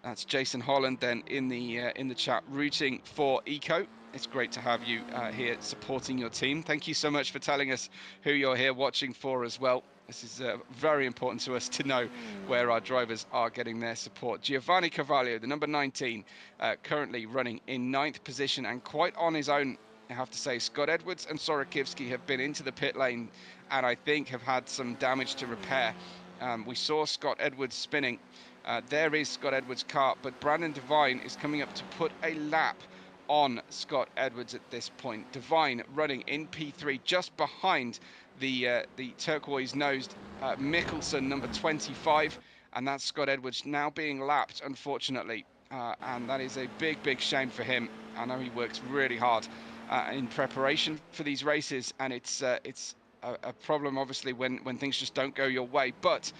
That's Jason Holland then in the chat rooting for Eco. It's great to have you here supporting your team. Thank you so much for telling us who you're here watching for as well. This is very important to us to know where our drivers are getting their support. Giovanni Carvalho, the number 19, currently running in 9th position and quite on his own, I have to say. Scott Edwards and Sorakivsky have been into the pit lane and I think have had some damage to repair. We saw Scott Edwards spinning. There is Scott Edwards' car, but Brandon Devine is coming up to put a lap on Scott Edwards at this point. Devine running in P3 just behind the turquoise-nosed Mikkelsen, number 25, and that's Scott Edwards now being lapped, unfortunately, and that is a big shame for him. I know he works really hard in preparation for these races, and it's a problem obviously when things just don't go your way, but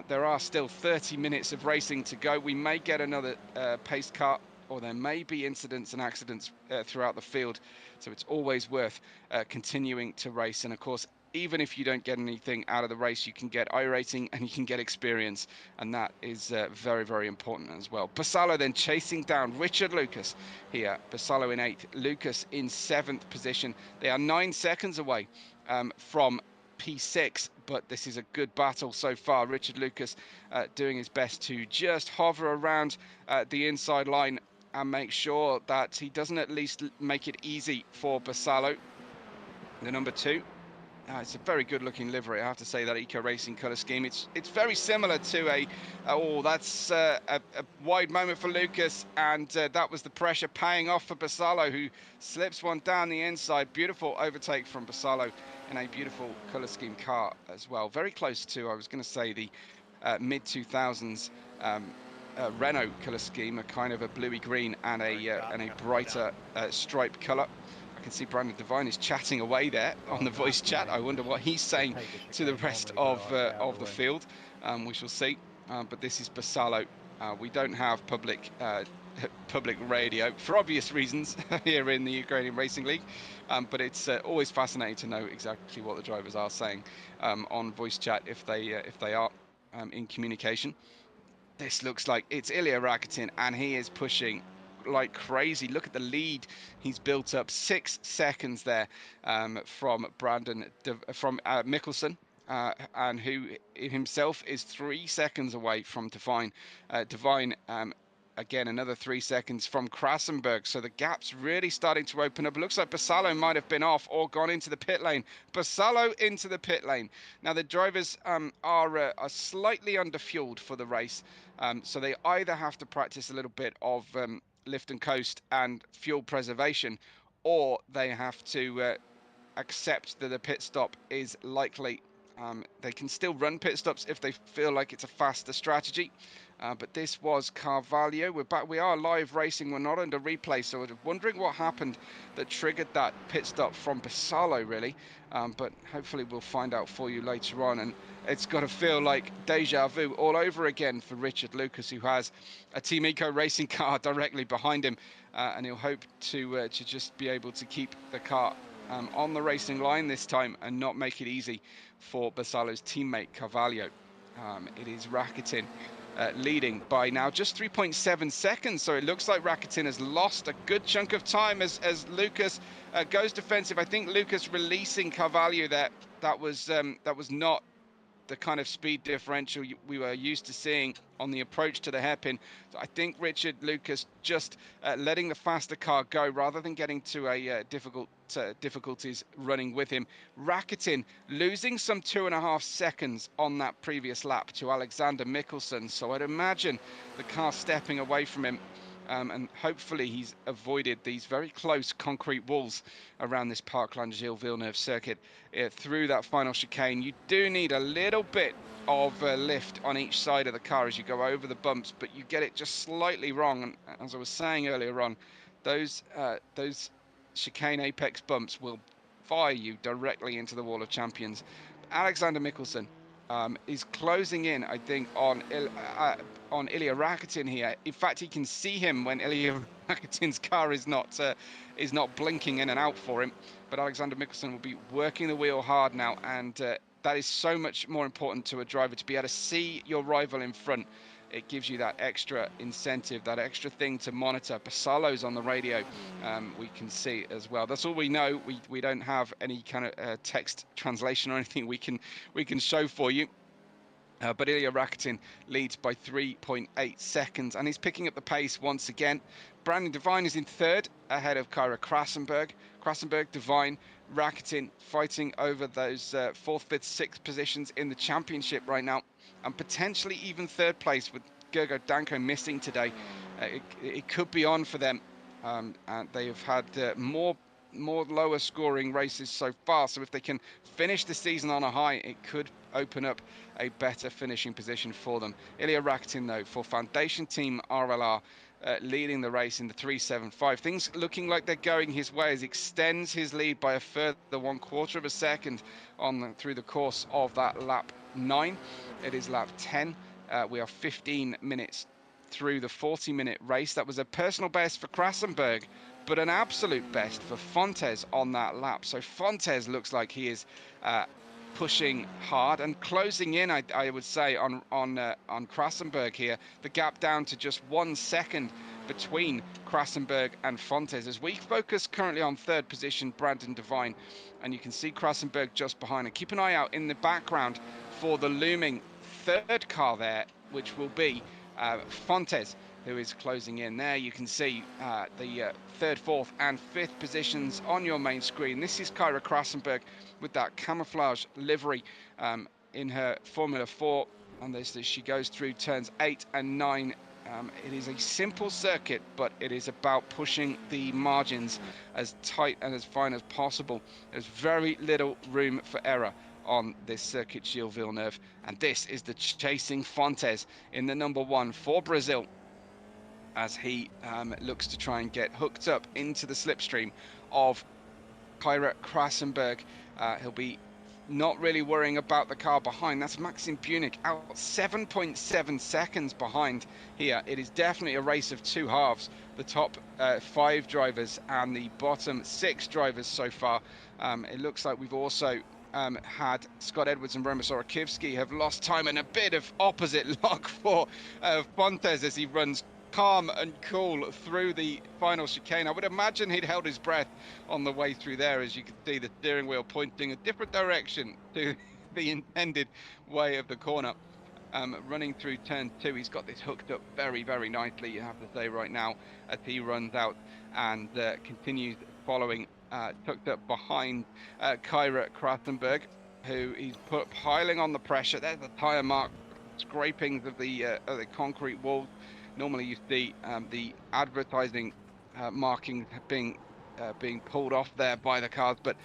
there are still 30 minutes of racing to go. We may get another pace car, or there may be incidents and accidents throughout the field, so it's always worth continuing to race. And of course, even if you don't get anything out of the race, you can get iRacing and you can get experience, and that is very important as well. Basallo then chasing down Richard Lucas here. Basallo in 8th, Lucas in 7th position. They are 9 seconds away from P6, but this is a good battle so far. Richard Lucas doing his best to just hover around the inside line and make sure that he doesn't at least make it easy for Basallo, the number 2. It's a very good looking livery, I have to say, that Eco Racing colour scheme. It's very similar to that's a wide moment for Lucas, and that was the pressure paying off for Basallo, who slips one down the inside. Beautiful overtake from Basallo in a beautiful colour scheme car as well. Very close to, I was going to say, the mid-2000s Renault colour scheme, a kind of a bluey green and a brighter stripe colour. I can see Brandon Devine is chatting away there on the voice chat. I wonder what he's saying to the rest of the field. We shall see. But this is Basallo. We don't have public radio for obvious reasons here in the Ukrainian Racing League, but it's always fascinating to know exactly what the drivers are saying on voice chat if they are in communication. This looks like it's Ilya Rakitin, and he is pushing like crazy. Look at the lead he's built up. 6 seconds there from Mikkelsen, and who himself is 3 seconds away from Devine. Devine again another 3 seconds from Krasenberg, so the gap's really starting to open up. Looks like Basallo might have been off or gone into the pit lane. Basallo into the pit lane. Now the drivers are slightly underfueled for the race, so they either have to practice a little bit of lift and coast and fuel preservation, or they have to accept that the pit stop is likely. They can still run pit stops if they feel like it's a faster strategy, but this was Carvalho. We're back. We are live racing. We're not under replay, so we're wondering what happened that triggered that pit stop from Basallo, really. But hopefully we'll find out for you later on. And it's got to feel like deja vu all over again for Richard Lucas, who has a Team Eco Racing car directly behind him, and he'll hope to just be able to keep the car on the racing line this time and not make it easy for Basallo's teammate Carvalho. It is Rakitin leading by now just 3.7 seconds, so it looks like Rakitin has lost a good chunk of time as Lucas goes defensive. I think Lucas releasing Carvalho there, that was not the kind of speed differential we were used to seeing on the approach to the hairpin. So I think Richard Lucas just letting the faster car go rather than getting to a difficulties running with him. Rakitin losing some 2.5 seconds on that previous lap to Alexander Mikkelsen, so I'd imagine the car stepping away from him, and hopefully he's avoided these very close concrete walls around this Parkland Gilles Villeneuve circuit through that final chicane. You do need a little bit of lift on each side of the car as you go over the bumps, but you get it just slightly wrong. And as I was saying earlier on, those chicane apex bumps will fire you directly into the wall of champions. Alexander Mikkelsen is closing in, I think, on Ilya Rakitin here. In fact, he can see him when Ilya Rakitin's car is not blinking in and out for him. But Alexander Mikkelsen will be working the wheel hard now, and that is so much more important to a driver, to be able to see your rival in front. It gives you that extra incentive, that extra thing to monitor. Basalo's on the radio, we can see as well. That's all we know. We don't have any kind of text translation or anything we can show for you. But Ilya Rakitin leads by 3.8 seconds, and he's picking up the pace once again. Brandon Devine is in third, ahead of Kyra Krasenberg. Krasenberg, Devine, Rakitin fighting over those fourth, fifth, sixth positions in the championship right now, and potentially even third place with Gergo Danko missing today. It could be on for them, and they have had more lower scoring races so far, so if they can finish the season on a high, it could open up a better finishing position for them. Ilya Rakitin, though, for Foundation Team RLR, leading the race in the 3.75. Things looking like they're going his way as he extends his lead by a further 1/4 of a second through the course of that lap 9. It is lap 10. We are 15 minutes through the 40-minute race. That was a personal best for Krasenberg, but an absolute best for Fontes on that lap. So Fontes looks like he is pushing hard and closing in, I would say, on Krasenberg here. The gap down to just 1 second between Krasenberg and Fontes, as we focus currently on third position, Brandon Devine, and you can see Krasenberg just behind. And keep an eye out in the background for the looming third car there, which will be Fontes, who is closing in there. You can see the third, fourth and fifth positions on your main screen. This is Kyra Krasenberg with that camouflage livery in her Formula 4, and as she goes through turns 8 and 9. It is a simple circuit, but it is about pushing the margins as tight and as fine as possible. There's very little room for error on this circuit, Gilles Villeneuve, and this is the chasing Fontes in the number 1 for Brazil, as he looks to try and get hooked up into the slipstream of Kyra Krasenberg. He'll be not really worrying about the car behind. That's Maxim Bunik out 7.7 seconds behind here. It is definitely a race of two halves. The top 5 drivers and the bottom 6 drivers so far. It looks like we've also had Scott Edwards and Roman Sorakivsky have lost time, and a bit of opposite luck for Fontes as he runs calm and cool through the final chicane. I would imagine he'd held his breath on the way through there, as you can see the steering wheel pointing a different direction to the intended way of the corner. Running through turn 2, he's got this hooked up very, very nicely, you have to say, right now, as he runs out and continues following, tucked up behind Kyra Krasenberg, who he's piling on the pressure. There's the tyre mark, scrapings of the concrete walls. Normally you see the advertising markings being pulled off there by the cars, but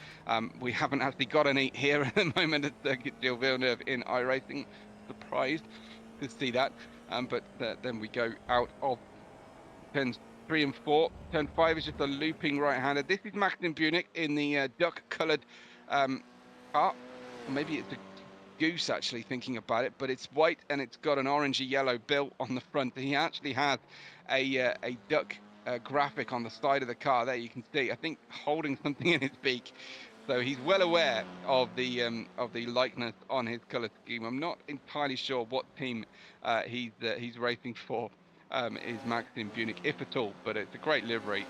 we haven't actually got any here at the moment at Circuit Gilles Villeneuve in iRacing. Surprised to see that, but then we go out of turns 3 and 4. Turn 5 is just a looping right-hander. This is Maxim Bunik in the duck-coloured car, or maybe it's a goose, actually, thinking about it, but it's white and it's got an orangey yellow bill on the front. He actually has a duck graphic on the side of the car there, you can see, I think, holding something in his beak. So he's well aware of the likeness on his colour scheme. I'm not entirely sure what team he's racing for. Is Maxim Bunik, if at all, but it's a great livery,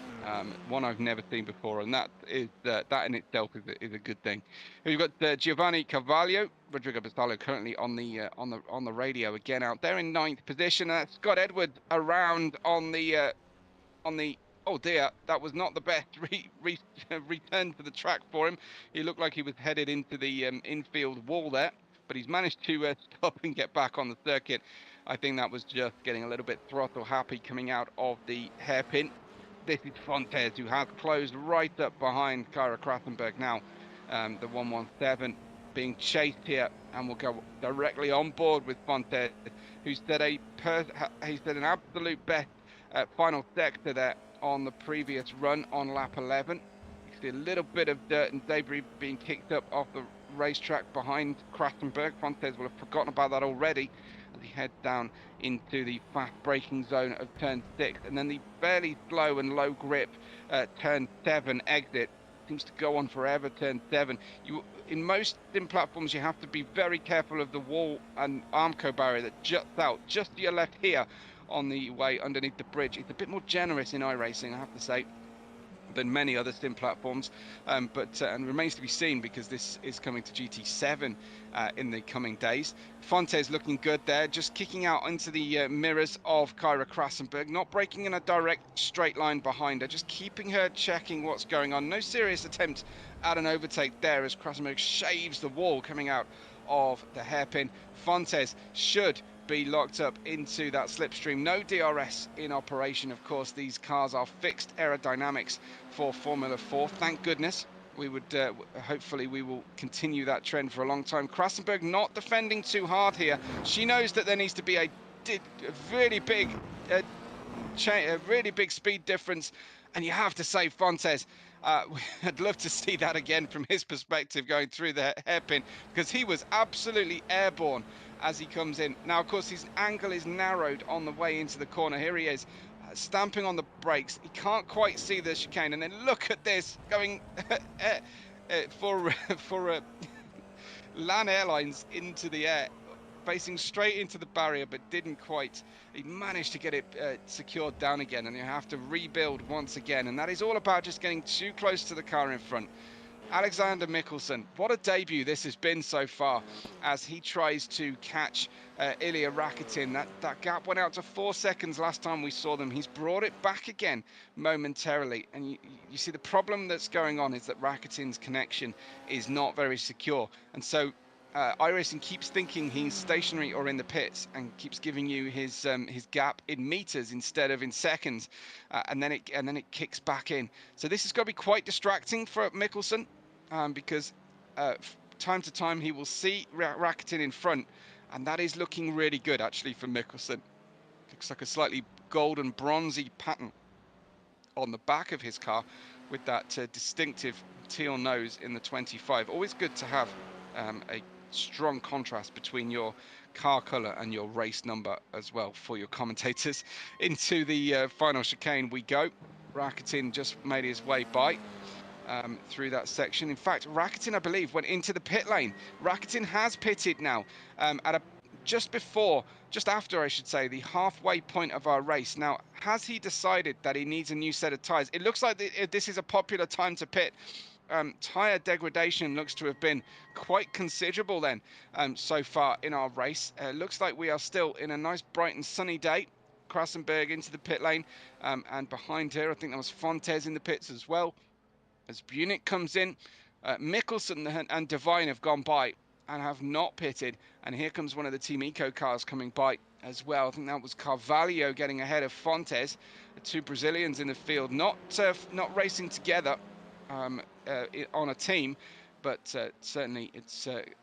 one I've never seen before, and that in itself is a good thing. We've got Giovanni Carvalho, Rodrigo Basalo currently on the radio again out there in 9th position. Scott Edwards around on the oh dear, that was not the best return to the track for him. He looked like he was headed into the infield wall there, but he's managed to stop and get back on the circuit. I think that was just getting a little bit throttle happy coming out of the hairpin. This is Fontes, who has closed right up behind Kyra Krasenberg now. The 117 being chased here, and will go directly on board with Fontes, who set an absolute best final sector there on the previous run on lap 11. You see a little bit of dirt and debris being kicked up off racetrack behind Krassenberg. Fontes will have forgotten about that already as he heads down into the fast braking zone of turn 6, and then the fairly slow and low grip turn 7 exit seems to go on forever. Turn 7, in most sim platforms you have to be very careful of the wall and Armco barrier that juts out just to your left here on the way underneath the bridge. It's a bit more generous in iRacing, I have to say, than many other sim platforms, but and remains to be seen because this is coming to GT7 in the coming days. Fontes looking good there, just kicking out into the mirrors of Kyra Krassenberg, not breaking in a direct straight line behind her, just keeping her checking what's going on. No serious attempt at an overtake there as Krassenberg shaves the wall coming out of the hairpin. Fontes should be locked up into that slipstream. No DRS in operation, of course. These cars are fixed aerodynamics for Formula 4. Thank goodness. We would hopefully we will continue that trend for a long time. Krassenberg not defending too hard here. She knows that there needs to be a really big speed difference, and you have to say Fontes, I'd love to see that again from his perspective going through the hairpin, because he was absolutely airborne as he comes in. Now, of course, his angle is narrowed on the way into the corner. Here he is, stamping on the brakes. He can't quite see the chicane, and then look at this, going for LAN Airlines into the air, facing straight into the barrier, but didn't quite. He managed to get it secured down again, and you have to rebuild once again, and that is all about just getting too close to the car in front. Alexander Mikkelsen, what a debut this has been so far as he tries to catch Ilya Rakitin. That gap went out to 4 seconds last time we saw them. He's brought it back again momentarily, and you see the problem that's going on is that Rakitin's connection is not very secure, and so iRacing keeps thinking he's stationary or in the pits and keeps giving you his gap in meters instead of in seconds, and then it kicks back in. So this is going to be quite distracting for Mikkelsen, because time to time he will see Rakitin in front, and that is looking really good actually for Mikkelsen. Looks like a slightly golden bronzy pattern on the back of his car with that distinctive teal nose in the 25. Always good to have a strong contrast between your car color and your race number as well for your commentators. Into the final chicane we go. Rakitin just made his way by through that section. In fact, Rakitin, I believe, went into the pit lane. Rakitin has pitted now at just after, I should say, the halfway point of our race. Now, has he decided that he needs a new set of tyres? It looks like this is a popular time to pit. Tyre degradation looks to have been quite considerable then so far in our race. Looks like we are still in a nice bright and sunny day. Krassenberg into the pit lane, and behind her I think that was Fontes in the pits as well. As Bunick comes in, Mikkelsen and Devine have gone by and have not pitted, and here comes one of the Team Eco cars coming by as well. I think that was Carvalho getting ahead of Fontes. The two Brazilians in the field, not racing together on a team, but certainly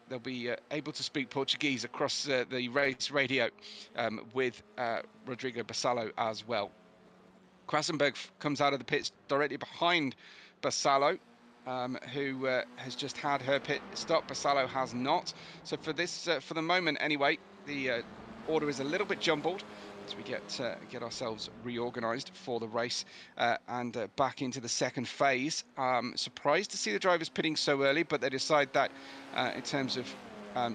they'll be able to speak Portuguese across the race radio with Rodrigo Basallo as well. Krassenberg comes out of the pits directly behind Basallo, who has just had her pit stop. Basallo has not. So for this, for the moment anyway, the order is a little bit jumbled as we get ourselves reorganized for the race and back into the second phase. Surprised to see the drivers pitting so early, but they decide that in terms of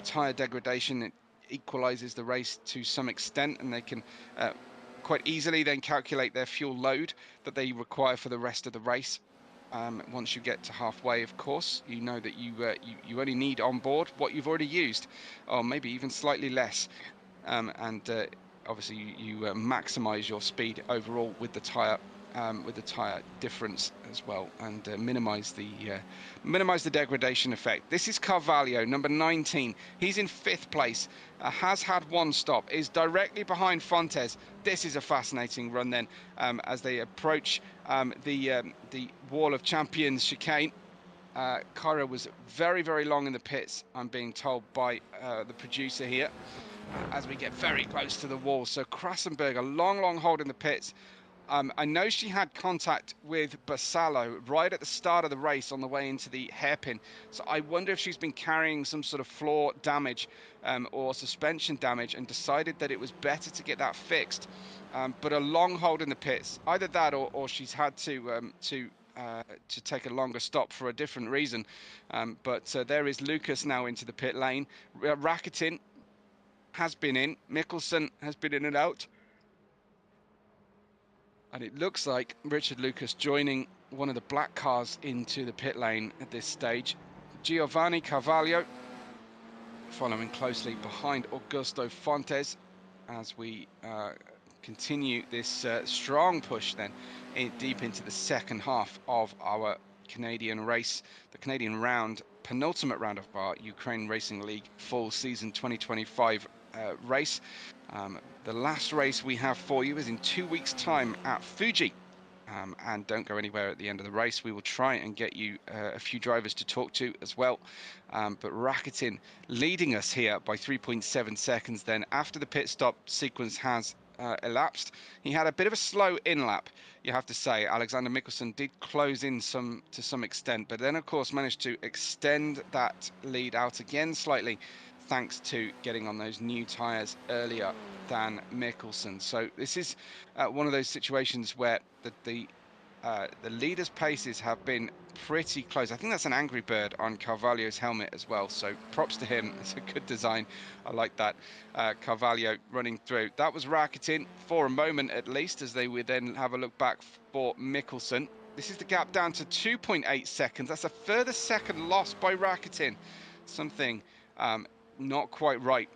tyre degradation, it equalizes the race to some extent, and they can quite easily then calculate their fuel load that they require for the rest of the race. Once you get to halfway, of course, you know that you only need on board what you've already used, or maybe even slightly less, and obviously you maximize your speed overall with the tire difference as well, and minimize the degradation effect. This is Carvalho, number 19. He's in 5th place, has had one stop, is directly behind Fontes. This is a fascinating run then as they approach the Wall of Champions chicane. Kyra was very, very long in the pits, I'm being told by the producer here, as we get very close to the wall. So Krassenberg, a long hold in the pits. I know she had contact with Basallo right at the start of the race on the way into the hairpin. So I wonder if she's been carrying some sort of floor damage or suspension damage and decided that it was better to get that fixed. But a long hold in the pits, either that or she's had to take a longer stop for a different reason. But there is Lucas now into the pit lane. Rakitin has been in. Mikkelsen has been in and out. And it looks like Richard Lucas joining one of the black cars into the pit lane at this stage. Giovanni Carvalho following closely behind Augusto Fontes as we continue this strong push then deep into the second half of our Canadian race, the Canadian round, penultimate round of our Ukraine Racing League full season 2025 race. The last race we have for you is in 2 weeks' time at Fuji. And don't go anywhere at the end of the race. We will try and get you a few drivers to talk to as well. But Rakitin leading us here by 3.7 seconds then after the pit stop sequence has elapsed. He had a bit of a slow in lap, you have to say. Alexander Mikkelsen did close in to some extent, but then of course managed to extend that lead out again slightly thanks to getting on those new tyres earlier than Mikkelsen. So this is one of those situations where the leaders' paces have been pretty close. I think that's an Angry Bird on Carvalho's helmet as well, so props to him. It's a good design. I like that. Carvalho running through. That was Rakitin for a moment at least, as they would then have a look back for Mikkelsen. This is the gap down to 2.8 seconds. That's a further second loss by Rakitin. Something not quite right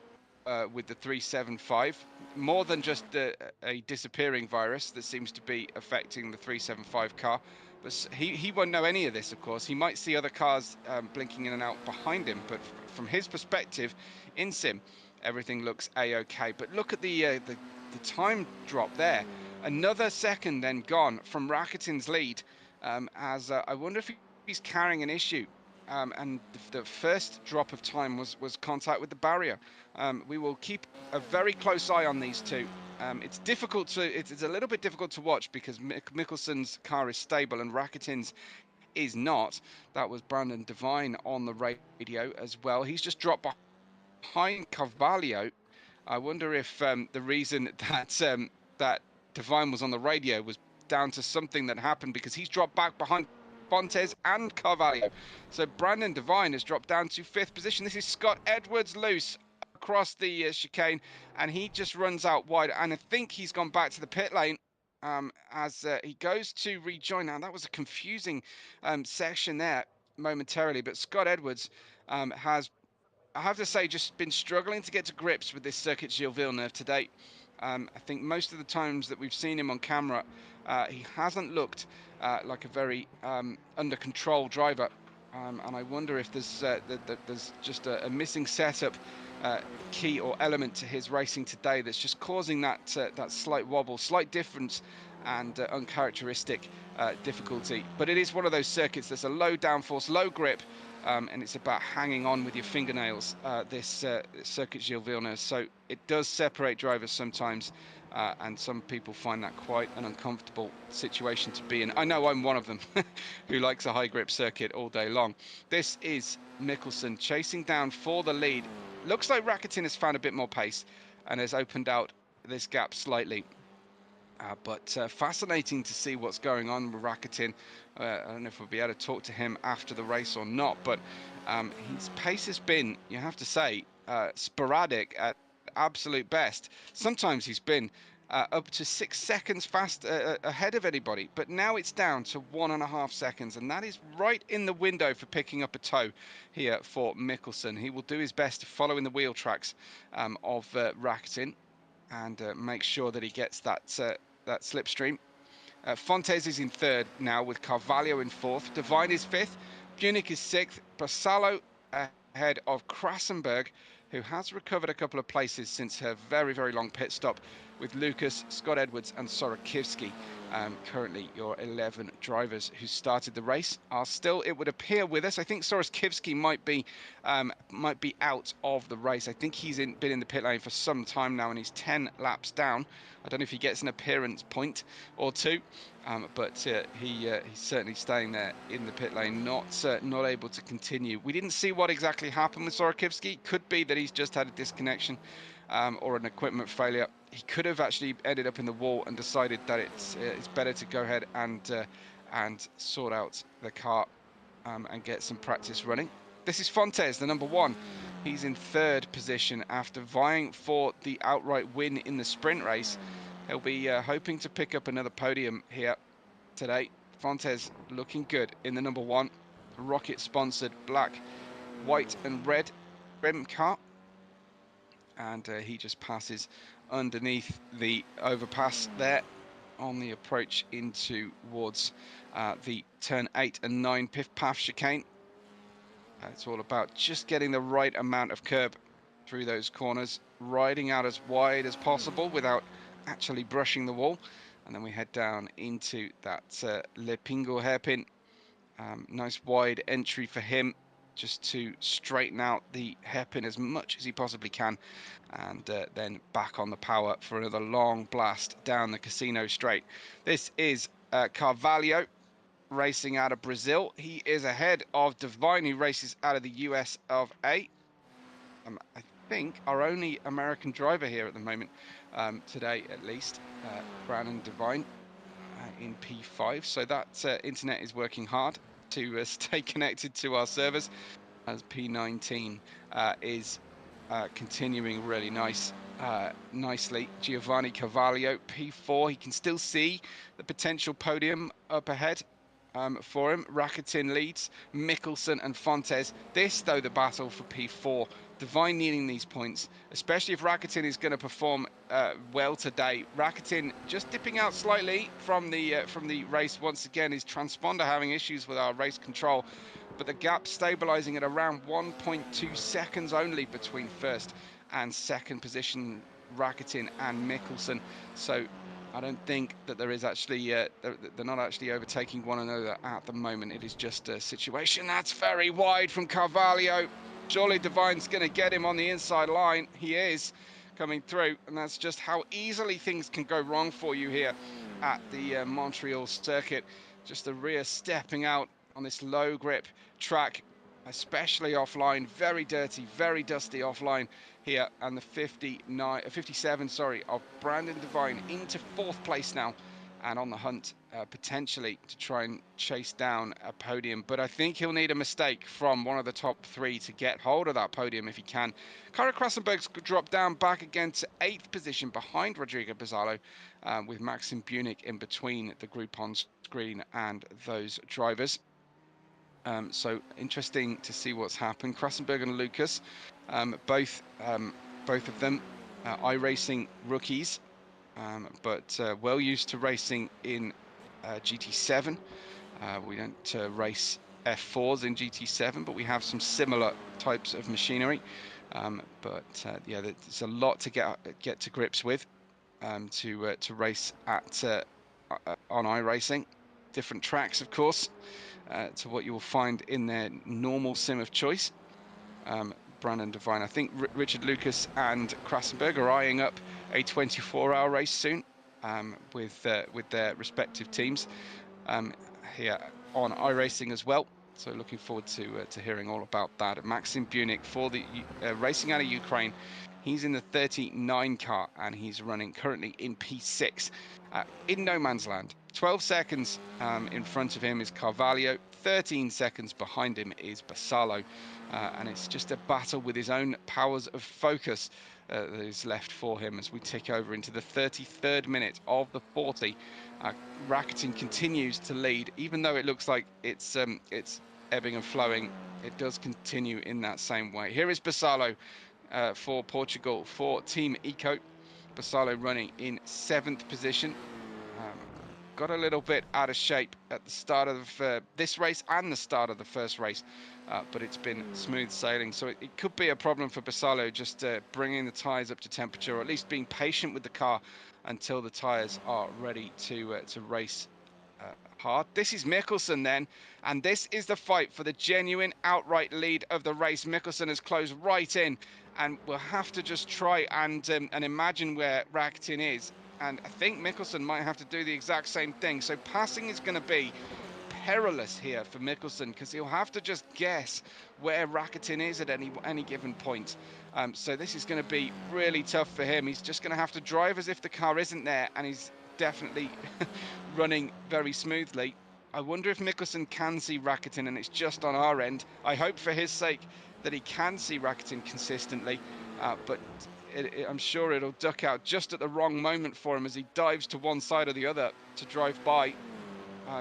with the 375. More than just a disappearing virus that seems to be affecting the 375 car. But he won't know any of this, of course. He might see other cars blinking in and out behind him, but from his perspective, in sim, everything looks a-okay. But look at the time drop there. Another second then gone from Rakitin's lead, as I wonder if he's carrying an issue. And the first drop of time was contact with the barrier. We will keep a very close eye on these two. It's difficult to, it's a little bit difficult to watch because Mikkelsen's car is stable and Rakitin's is not. That was Brandon Devine on the radio as well. He's just dropped behind Carvalho. I wonder if the reason that that Devine was on the radio was down to something that happened, because he's dropped back behind Fontes and Carvalho. So Brandon Devine has dropped down to 5th position. This is Scott Edwards loose across the chicane, and he just runs out wide. And I think he's gone back to the pit lane as he goes to rejoin. Now, that was a confusing section there momentarily, but Scott Edwards has, I have to say, just been struggling to get to grips with this circuit Gilles Villeneuve to date. I think most of the times that we've seen him on camera, he hasn't looked like a very under control driver, and I wonder if there's just a missing setup key or element to his racing today that's just causing that slight wobble, slight difference, and uncharacteristic difficulty. But it is one of those circuits that's a low downforce, low grip, and it's about hanging on with your fingernails, this circuit Gilles Villeneuve. So it does separate drivers sometimes, and some people find that quite an uncomfortable situation to be in. I know I'm one of them who likes a high grip circuit all day long. This is Mikkelsen chasing down for the lead. Looks like Rakitin has found a bit more pace and has opened out this gap slightly. But fascinating to see what's going on with Rakitin. I don't know if we'll be able to talk to him after the race or not, but his pace has been, you have to say, sporadic at absolute best. Sometimes he's been up to 6 seconds fast ahead of anybody, but now it's down to 1.5 seconds, and that is right in the window for picking up a toe here for Mikkelsen. He will do his best to follow in the wheel tracks of Rakitin and make sure that he gets that slipstream. Fontes is in 3rd now, with Carvalho in 4th. Devine is 5th. Bunick is 6th. Basallo ahead of Krassenberg, who has recovered a couple of places since her very, very long pit stop with Lucas, Scott Edwards and Sorakivsky. Currently your 11 drivers who started the race are still, it would appear, with us. I think Sorakivsky might be out of the race. I think he's been in the pit lane for some time now, and he's 10 laps down. I don't know if he gets an appearance point or two, but he's certainly staying there in the pit lane, not able to continue. We didn't see what exactly happened with Sorakivsky. Could be that he's just had a disconnection or an equipment failure. He could have actually ended up in the wall and decided that it's better to go ahead and sort out the car and get some practice running. This is Fontes, the number 1. He's in 3rd position after vying for the outright win in the sprint race. He'll be hoping to pick up another podium here today. Fontes looking good in the number 1, rocket sponsored black, white and red trim car. And he just passes underneath the overpass there on the approach in towards the turn 8 and 9 Piff Paff chicane. It's all about just getting the right amount of curb through those corners, riding out as wide as possible without actually brushing the wall. And then we head down into that Le Pingo hairpin. Nice wide entry for him, just to straighten out the hairpin as much as he possibly can, and then back on the power for another long blast down the Casino Straight. This is Carvalho racing out of Brazil. He is ahead of Divine, who races out of the US of A. I think our only American driver here at the moment, today at least, Brandon Divine in P5. So that internet is working hard to stay connected to our servers, as P19 is continuing really nicely. Giovanni Carvalho, P4. He can still see the potential podium up ahead for him. Rakitin leads, Mikkelsen and Fontes. This, though, the battle for P4. Divine needing these points, especially if Rakitin is going to perform well today. Rakitin just dipping out slightly from the race once again. His transponder having issues with our race control, but the gap stabilizing at around 1.2 seconds only between 1st and 2nd position, Rakitin and Mikkelsen. So I don't think that there is actually, they're not actually overtaking one another at the moment. It is just a situation that's very wide from Carvalho. Surely Divine's going to get him on the inside line. He is coming through, and that's just how easily things can go wrong for you here at the Montreal circuit. Just the rear stepping out on this low grip track, especially offline. Very dirty, very dusty offline here, and the 57 of Brandon Divine into 4th place now, and on the hunt potentially to try and chase down a podium. But I think he'll need a mistake from one of the top 3 to get hold of that podium if he can. Kara Krasenberg's dropped down back again to 8th position behind Rodrigo Bazzalo, with Maxim Bunick in between the group on screen and those drivers. So interesting to see what's happened. Krasenberg and Lucas, both of them iRacing rookies, but well used to racing in GT7. We don't race F4s in GT7, but we have some similar types of machinery. But yeah, there's a lot to get to grips with to race at on iRacing. Different tracks, of course, to what you will find in their normal sim of choice. Brandon Divine, I think Richard Lucas and Krasenberg are eyeing up a 24-hour race soon with their respective teams here on iRacing as well. So looking forward to hearing all about that. Maxim Bunick for the racing out of Ukraine. He's in the 39 car, and he's running currently in P6 in no man's land. 12 seconds in front of him is Carvalho. 13 seconds behind him is Bassalo. And it's just a battle with his own powers of focus that is left for him as we tick over into the 33rd minute of the 40. Rakitin continues to lead, even though it looks like it's ebbing and flowing. It does continue in that same way. Here is Bassalo for Portugal for Team Eco. Bassalo running in 7th position. got a little bit out of shape at the start of this race and the start of the first race, but it's been smooth sailing. So it could be a problem for Bassalo, just bringing the tyres up to temperature, or at least being patient with the car until the tyres are ready to race hard. This is Mikkelsen then, and this is the fight for the genuine outright lead of the race. Mikkelsen has closed right in, and we'll have to just try and imagine where Rakitin is. And I think Mikkelsen might have to do the exact same thing. So passing is going to be perilous here for Mikkelsen, because he'll have to just guess where Rakitin is at any given point. So this is going to be really tough for him. He's just going to have to drive as if the car isn't there, and he's definitely running very smoothly. I wonder if Mikkelsen can see Rakitin and it's just on our end. I hope for his sake that he can see Rakitin consistently, but I'm sure it'll duck out just at the wrong moment for him as he dives to one side or the other to drive by.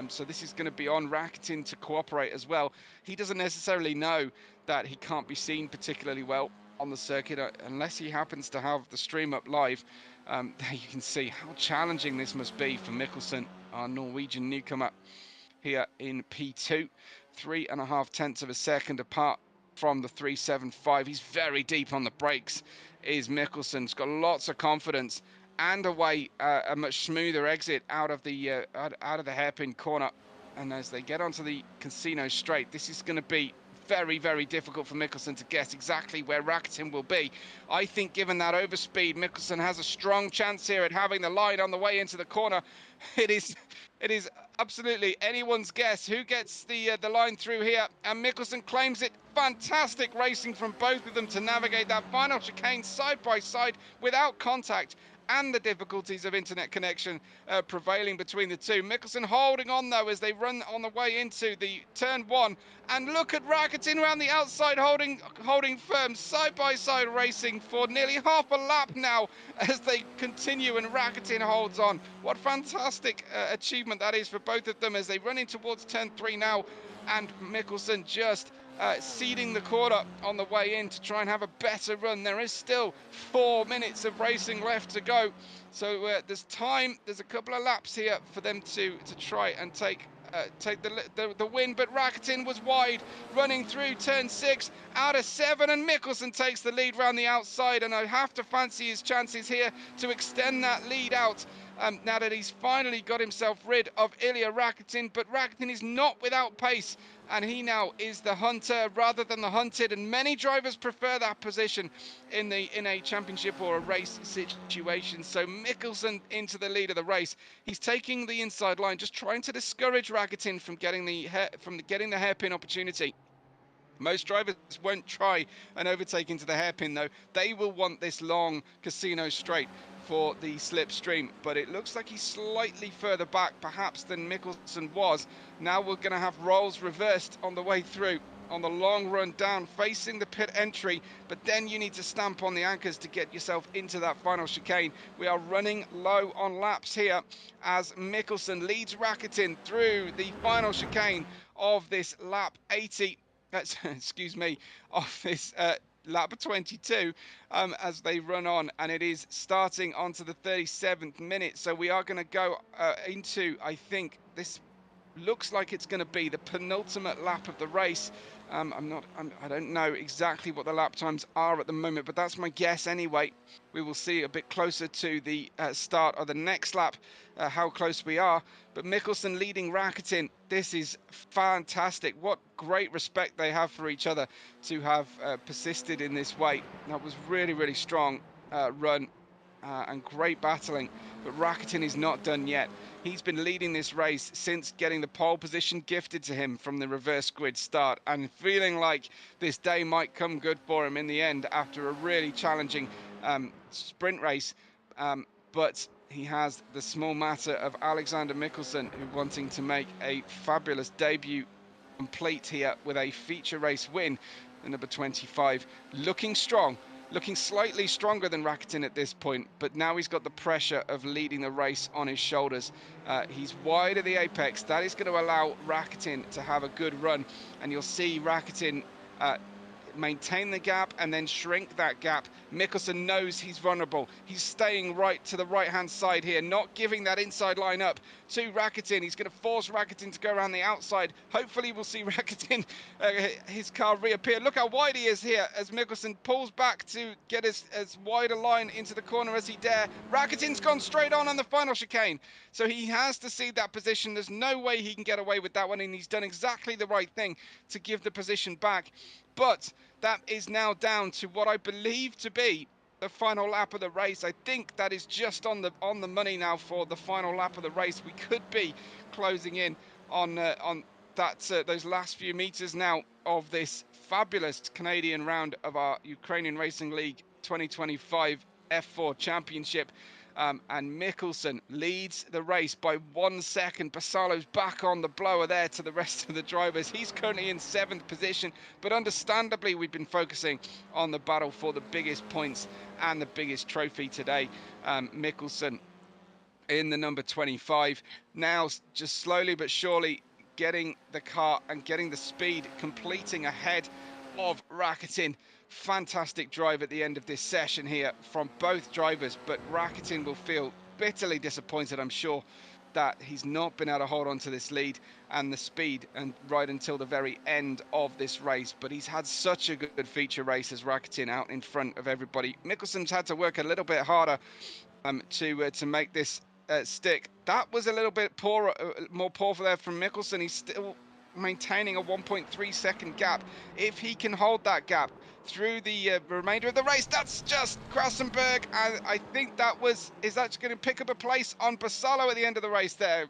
So this is going to be on Rakitin to cooperate as well. He doesn't necessarily know that he can't be seen particularly well on the circuit unless he happens to have the stream up live. There you can see how challenging this must be for Mikkelsen, our Norwegian newcomer here in P2. 3.5 tenths of a second apart from the 3.75. He's very deep on the brakes, is Mikkelsen. He's got lots of confidence and a much smoother exit out of the hairpin corner. And as they get onto the Casino straight, this is going to be very, very difficult for Mikkelsen to guess exactly where Rakitin will be. I think given that overspeed, Mikkelsen has a strong chance here at having the line on the way into the corner. It is absolutely anyone's guess who gets the line through here, and Mikkelsen claims it. Fantastic racing from both of them to navigate that final chicane side by side without contact, and the difficulties of internet connection prevailing between the two. Mikkelsen holding on though as they run on the way into the turn one, and look at Rakitin around the outside holding firm, side by side racing for nearly half a lap now as they continue, and Rakitin holds on. What fantastic achievement that is for both of them as they run in towards turn three now, and Mikkelsen just seeding the corner on the way in to try and have a better run. There is still 4 minutes of racing left to go, so there's time. There's a couple of laps here for them to try and take the win, but Rakitin was wide running through turn 6 out of 7, and Mikkelsen takes the lead round the outside, and I have to fancy his chances here to extend that lead out now that he's finally got himself rid of Ilya Rakitin. But Rakitin is not without pace, and he now is the hunter rather than the hunted, and many drivers prefer that position in a championship or a race situation. So Mikkelsen into the lead of the race. He's taking the inside line, just trying to discourage Rakitin from getting the hairpin opportunity. Most drivers won't try and overtake into the hairpin though. They will want this long Casino straight for the slipstream, but it looks like he's slightly further back perhaps than Mikkelsen was. Now we're going to have roles reversed on the way through on the long run down facing the pit entry, but then you need to stamp on the anchors to get yourself into that final chicane. We are running low on laps here as Mikkelsen leads Rakitin through the final chicane of this lap 80. Excuse me, of this lap 22 as they run on, and it is starting onto the 37th minute. So we are going to go into, I think this looks like it's going to be the penultimate lap of the race. I don't know exactly what the lap times are at the moment, but that's my guess anyway. We will see a bit closer to the start of the next lap how close we are. But Mikkelsen leading Rakitin. This is fantastic. What great respect they have for each other to have persisted in this way. That was really, really strong run and great battling, but Rakitin is not done yet. He's been leading this race since getting the pole position gifted to him from the reverse grid start, and feeling like this day might come good for him in the end after a really challenging sprint race. But he has the small matter of Alexander Mikkelsen, who wanting to make a fabulous debut complete here with a feature race win. The number 25 looking strong, looking slightly stronger than Rakitin at this point, but now he's got the pressure of leading the race on his shoulders. He's wide of the apex. That is going to allow Rakitin to have a good run, and you'll see Rakitin maintain the gap and then shrink that gap. Mikkelsen knows he's vulnerable. He's staying right to the right-hand side here, not giving that inside line up to Rakitin. He's going to force Rakitin to go around the outside. Hopefully we'll see Rakitin, his car reappear. Look how wide he is here as Mikkelsen pulls back to get as wide a line into the corner as he dare. Rakitin's gone straight on the final chicane. So he has to see that position. There's no way he can get away with that one, and he's done exactly the right thing to give the position back. But that is now down to what I believe to be the final lap of the race. I think that is just on the money now for the final lap of the race. We could be closing in on that those last few meters now of this fabulous Canadian round of our Ukrainian Racing League 2025 F4 Championship. And Mikkelsen leads the race by 1 second. Basalo's back on the blower there to the rest of the drivers. He's currently in 7th position, but understandably we've been focusing on the battle for the biggest points and the biggest trophy today. Mikkelsen in the number 25, now just slowly but surely getting the car and getting the speed, completing ahead of Rakitin. Fantastic drive at the end of this session here from both drivers, but Rakitin will feel bitterly disappointed, I'm sure, that he's not been able to hold on to this lead and the speed and right until the very end of this race. But he's had such a good feature race as Rakitin out in front of everybody. Mikkelsen's had to work a little bit harder to make this stick. That was a little bit more powerful there from Mikkelsen. He's still maintaining a 1.3 second gap. If he can hold that gap through the remainder of the race, that's just Krassenberg, and I think that is that going to pick up a place on Basalo at the end of the race there.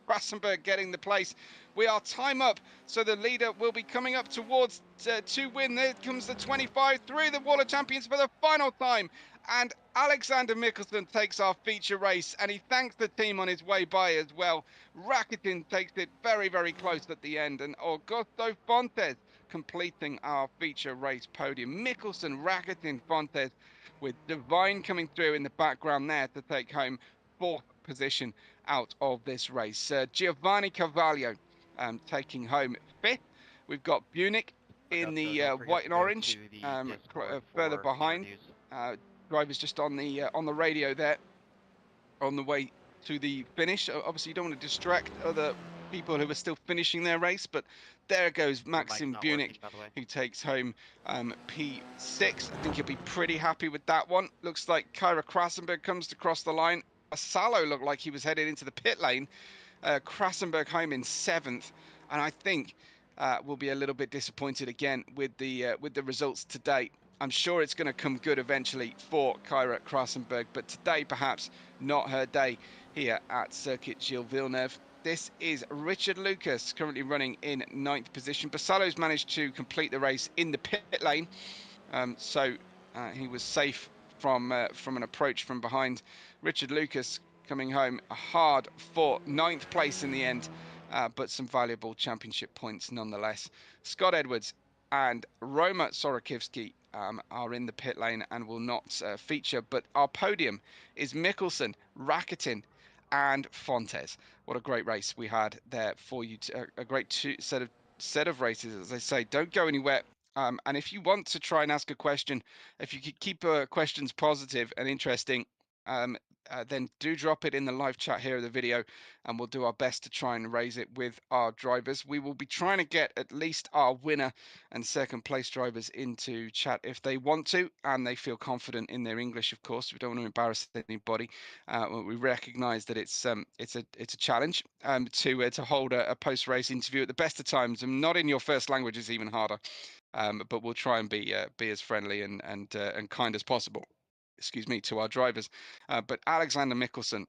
Krassenberg getting the place. We are time up, so the leader will be coming up towards to win. There comes the 25 through the Wall of Champions for the final time, and Alexander Mikkelsen takes our feature race, and he thanks the team on his way by as well. Rakitin takes it very, very close at the end, and Augusto Fontes completing our feature race podium. Mikkelsen, Rakitin, Fontes, with Divine coming through in the background there to take home 4th position out of this race. Giovanni Carvalho taking home 5th. We've got Munich in the white and orange, further behind. Drivers just on the radio there on the way to the finish. Obviously, you don't want to distract other people who are still finishing their race, but there goes Maxim Munich, who takes home P6. I think he'll be pretty happy with that one. Looks like Kyra Krassenberg comes to cross the line. Salo looked like he was headed into the pit lane. Krassenberg home in 7th, and I think we'll be a little bit disappointed again with the results to date. I'm sure it's going to come good eventually for Kyra Krassenberg, but today perhaps not her day here at Circuit Gilles Villeneuve. This is Richard Lucas, currently running in 9th position. Basalo's managed to complete the race in the pit lane, so he was safe from an approach from behind. Richard Lucas coming home hard for 9th place in the end, but some valuable championship points nonetheless. Scott Edwards and Roma Sorokivski are in the pit lane and will not feature, but our podium is Mikkelsen, Rakitin and Fontes. What a great race we had there for you. A great set of races, as I say. Don't go anywhere. And if you want to try and ask a question, if you could keep questions positive and interesting, then do drop it in the live chat here of the video, and we'll do our best to try and raise it with our drivers. We will be trying to get at least our winner and 2nd place drivers into chat if they want to, and they feel confident in their English, of course. We don't want to embarrass anybody. We recognise that it's a challenge to hold a post-race interview at the best of times, and not in your first language is even harder. But we'll try and be as friendly and kind as possible. Excuse me, to our drivers. But Alexander Mikkelsen,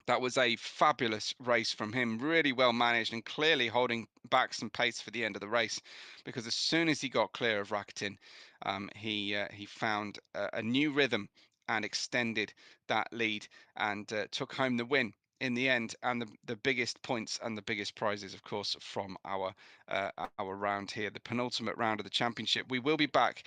that was a fabulous race from him, really well managed and clearly holding back some pace for the end of the race, because as soon as he got clear of Rakitin, he found a new rhythm and extended that lead and took home the win in the end, and the biggest points and the biggest prizes, of course, from our round here, the penultimate round of the championship. We will be back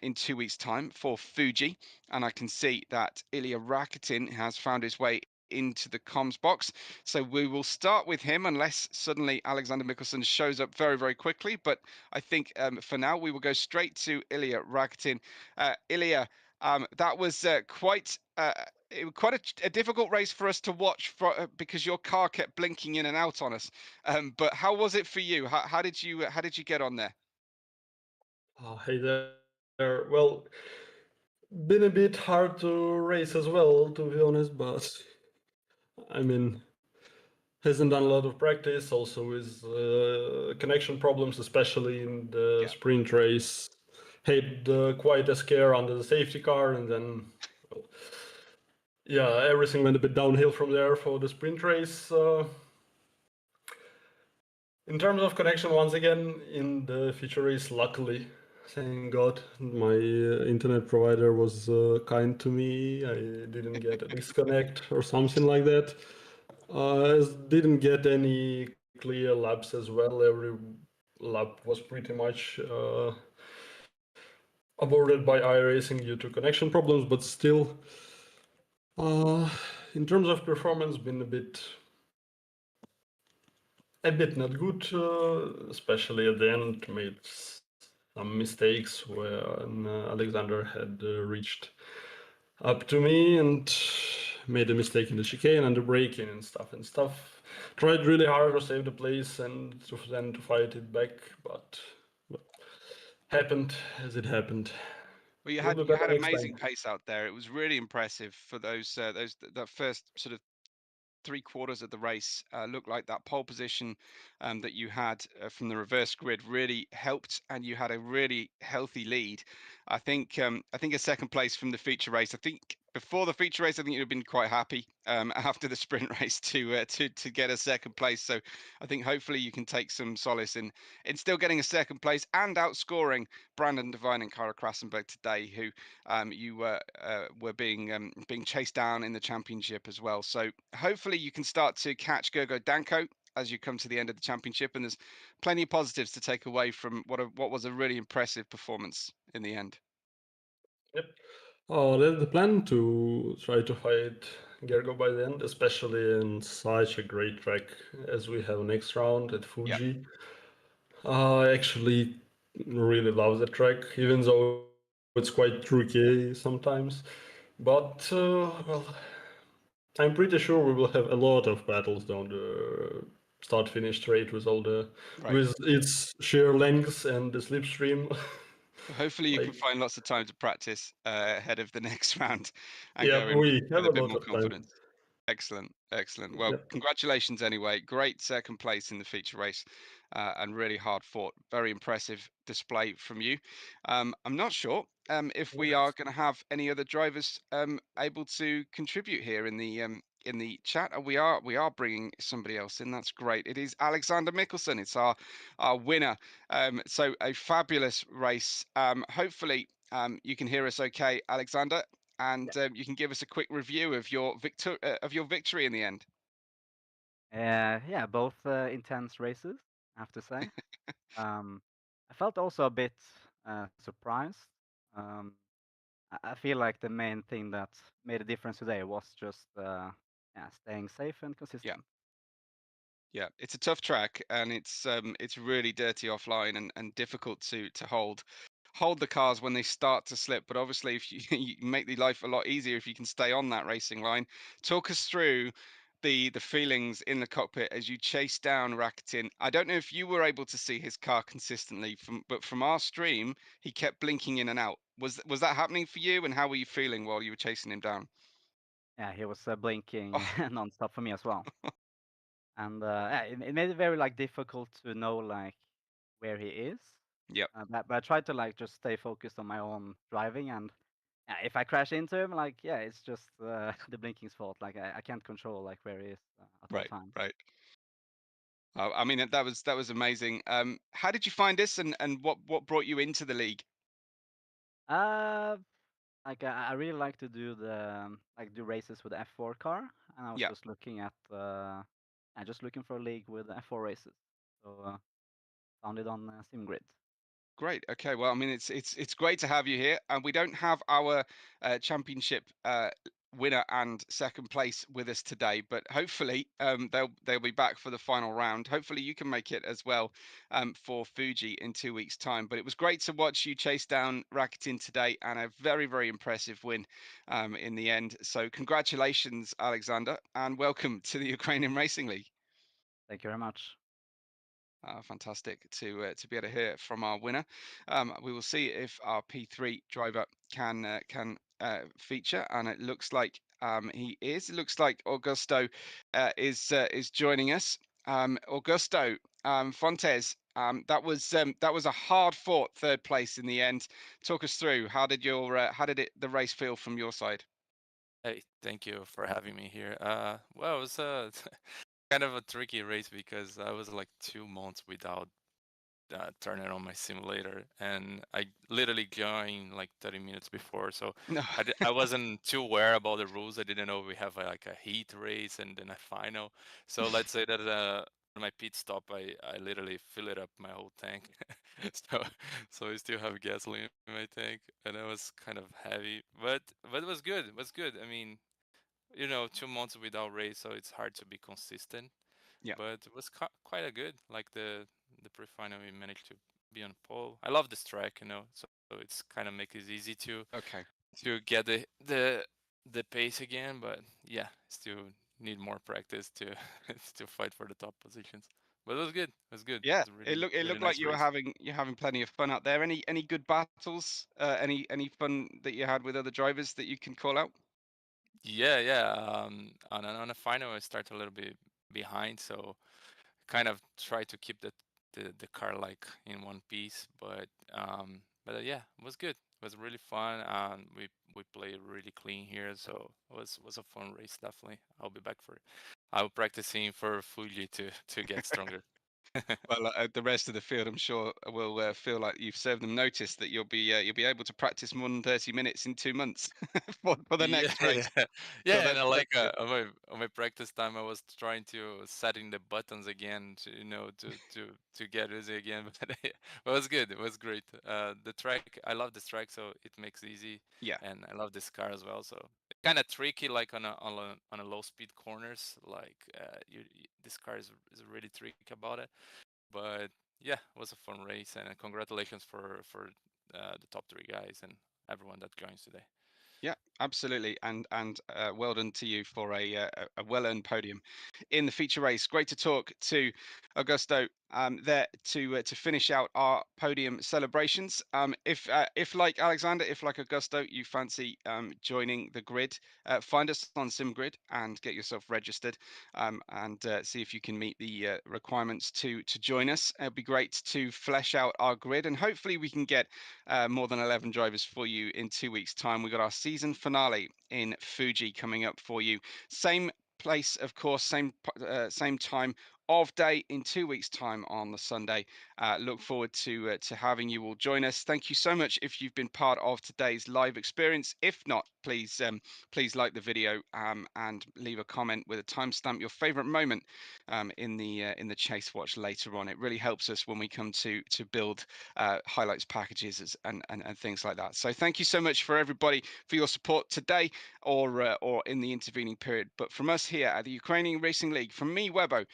in 2 weeks' time for Fuji, and I can see that Ilya Rakitin has found his way into the comms box. So we will start with him unless suddenly Alexander Mikkelsen shows up very, very quickly. But I think for now, we will go straight to Ilya Rakitin. Ilya, that was quite it was quite a difficult race for us to watch because your car kept blinking in and out on us. But how was it for you? How did you get on there? Hey there. Well, been a bit hard to race as well, to be honest, but I mean, hasn't done a lot of practice, also with connection problems, especially in the Yeah. sprint race. Had quite a scare under the safety car, and then, well, yeah, everything went a bit downhill from there for the sprint race. In terms of connection, once again, in the feature race, luckily, thank God, my internet provider was kind to me. I didn't get a disconnect or something like that. I didn't get any clear laps as well. Every lap was pretty much aborted by iRacing due to connection problems, but still, in terms of performance, been a bit not good, especially at the end. Made some mistakes when Alexander had reached up to me and made a mistake in the chicane and the braking and stuff. Tried really hard to save the place and then to fight it back, but happened as it happened. Well, you Will had be you better had next time. amazing pace out there. It was really impressive for those that first sort of three-quarters of the race. Looked like that pole position that you had from the reverse grid really helped, and you had a really healthy lead. I think a second place from the feature race. I think before the feature race, I think you'd have been quite happy after the sprint race to get a second place. So I think hopefully you can take some solace in still getting a second place and outscoring Brandon Devine and Kara Krasenberg today, who you were being chased down in the championship as well. So hopefully you can start to catch Gergo Danko as you come to the end of the championship, and there's plenty of positives to take away from what was a really impressive performance in the end. Yep. Oh, there's the plan to try to fight Gergo by the end, especially in such a great track as we have next round at Yeah, Fuji. I actually really love the track, even though it's quite tricky sometimes. But, well, I'm pretty sure we will have a lot of battles down the start-finish straight right. with its sheer length and the slipstream. Well, hopefully you can Like, find lots of time to practice ahead of the next round and yeah, go in we have with a a bit lot more of time. confidence. Excellent, excellent. Well, Yep. congratulations anyway. Great second place in the feature race and really hard fought. Very impressive display from you. I'm not sure if we are going to have any other drivers able to contribute here in the chat. We are bringing somebody else in. That's great. It is Alexander Mikkelsen. It's our winner. So a fabulous race. Hopefully you can hear us okay, Alexander, and you can give us a quick review of your victory in the end. Yeah, both intense races, I have to say. I felt also a bit surprised. Um, I feel like the main thing that made a difference today was just yeah, staying safe and Yeah, consistent. yeah, it's a tough track, and it's really dirty offline and difficult to hold the cars when they start to slip. But obviously, if you, you make the life a lot easier if you can stay on that racing line. Talk us through the feelings in the cockpit as you chase down Rakitin. I don't know if you were able to see his car consistently but from our stream, he kept blinking in and out. Was that happening for you? And how were you feeling while you were chasing him down? Yeah, he was blinking Oh, non-stop for me as well. And yeah, it made it very like difficult to know like where he is. yep, But I tried to like just stay focused on my own driving, and if I crash into him, like yeah, it's just the blinking's fault. Like I can't control like where he is at all right, times. right. I mean that was amazing. How did you find this, and what brought you into the league? Uh, like I really like to do the like do races with the F4 car, and I was Yeah, just looking at just looking for a league with F4 races. So found it on SimGrid. Great. Okay. Well, I mean, it's great to have you here, and we don't have our championship winner and second place with us today, but hopefully they'll be back for the final round. Hopefully you can make it as well for Fuji in 2 weeks' time. But it was great to watch you chase down Rakitin today, and a very, very impressive win in the end. So congratulations, Alexander, and welcome to the Ukrainian Racing League. Thank you very much. Fantastic to be able to hear from our winner. We will see if our P3 driver can feature, and it looks like he is. It looks like Augusto is joining us. Augusto Fontes. That was a hard fought third place in the end. Talk us through how did the race feel from your side? Hey, thank you for having me here. Well, it was kind of a tricky race because I was like 2 months without turning on my simulator, and I literally joined like 30 minutes before, so No. I wasn't too aware about the rules. I didn't know we have like a heat race and then a final. So let's say that on my pit stop, I literally fill it up my whole tank. So I still have gasoline in my tank, and it was kind of heavy, but it was good. It was good. I mean, 2 months without race, so it's hard to be consistent. Yeah. But it was quite a good. Like the pre-final, we managed to be on pole. I love this track, so it's kind of make it easy to get the pace again. But yeah, still need more practice to to fight for the top positions. But it was good. It was good. Yeah, It was really, it really looked nice like you were race. having plenty of fun out there. Any good battles? Any fun that you had with other drivers that you can call out? Yeah, yeah. On a final, I start a little bit behind, so kind of try to keep the car like in one piece. But yeah, it was good. It was really fun. We played really clean here, so it was a fun race. Definitely, I'll be back for it. I'll practicing for Fuji to get stronger. Well, the rest of the field, I'm sure, will feel like you've served them notice that you'll be able to practice more than 30 minutes in 2 months for the Yeah, next race. yeah, So yeah. And I like that's good. on my practice time, I was trying to setting the buttons again to to get easy again. But it was good. It was great. The track, I love this track, so it makes it easy. Yeah. And I love this car as well. So kind of tricky, like on a low speed corners. Like this car is really tricky about it. But yeah, it was a fun race, and congratulations for the top three guys and everyone that joins today. Yeah, absolutely, and well done to you for a well-earned podium in the feature race. Great to talk to Augusto there to finish out our podium celebrations. If like Alexander, if like Augusto, you fancy joining the grid, find us on SimGrid and get yourself registered and see if you can meet the requirements to join us. It'd be great to flesh out our grid, and hopefully we can get more than 11 drivers for you in 2 weeks' time. We've got our season finale in Fuji coming up for you. Same place, of course, same time of day in 2 weeks' time on the Sunday. Look forward to having you all join us. Thank you so much if you've been part of today's live experience. If not, please like the video and leave a comment with a timestamp, your favorite moment in the chase watch later on. It really helps us when we come to build highlights packages and things like that. So thank you so much for everybody for your support today or in the intervening period. But from us here at the Ukrainian Racing League, from me, Weboo,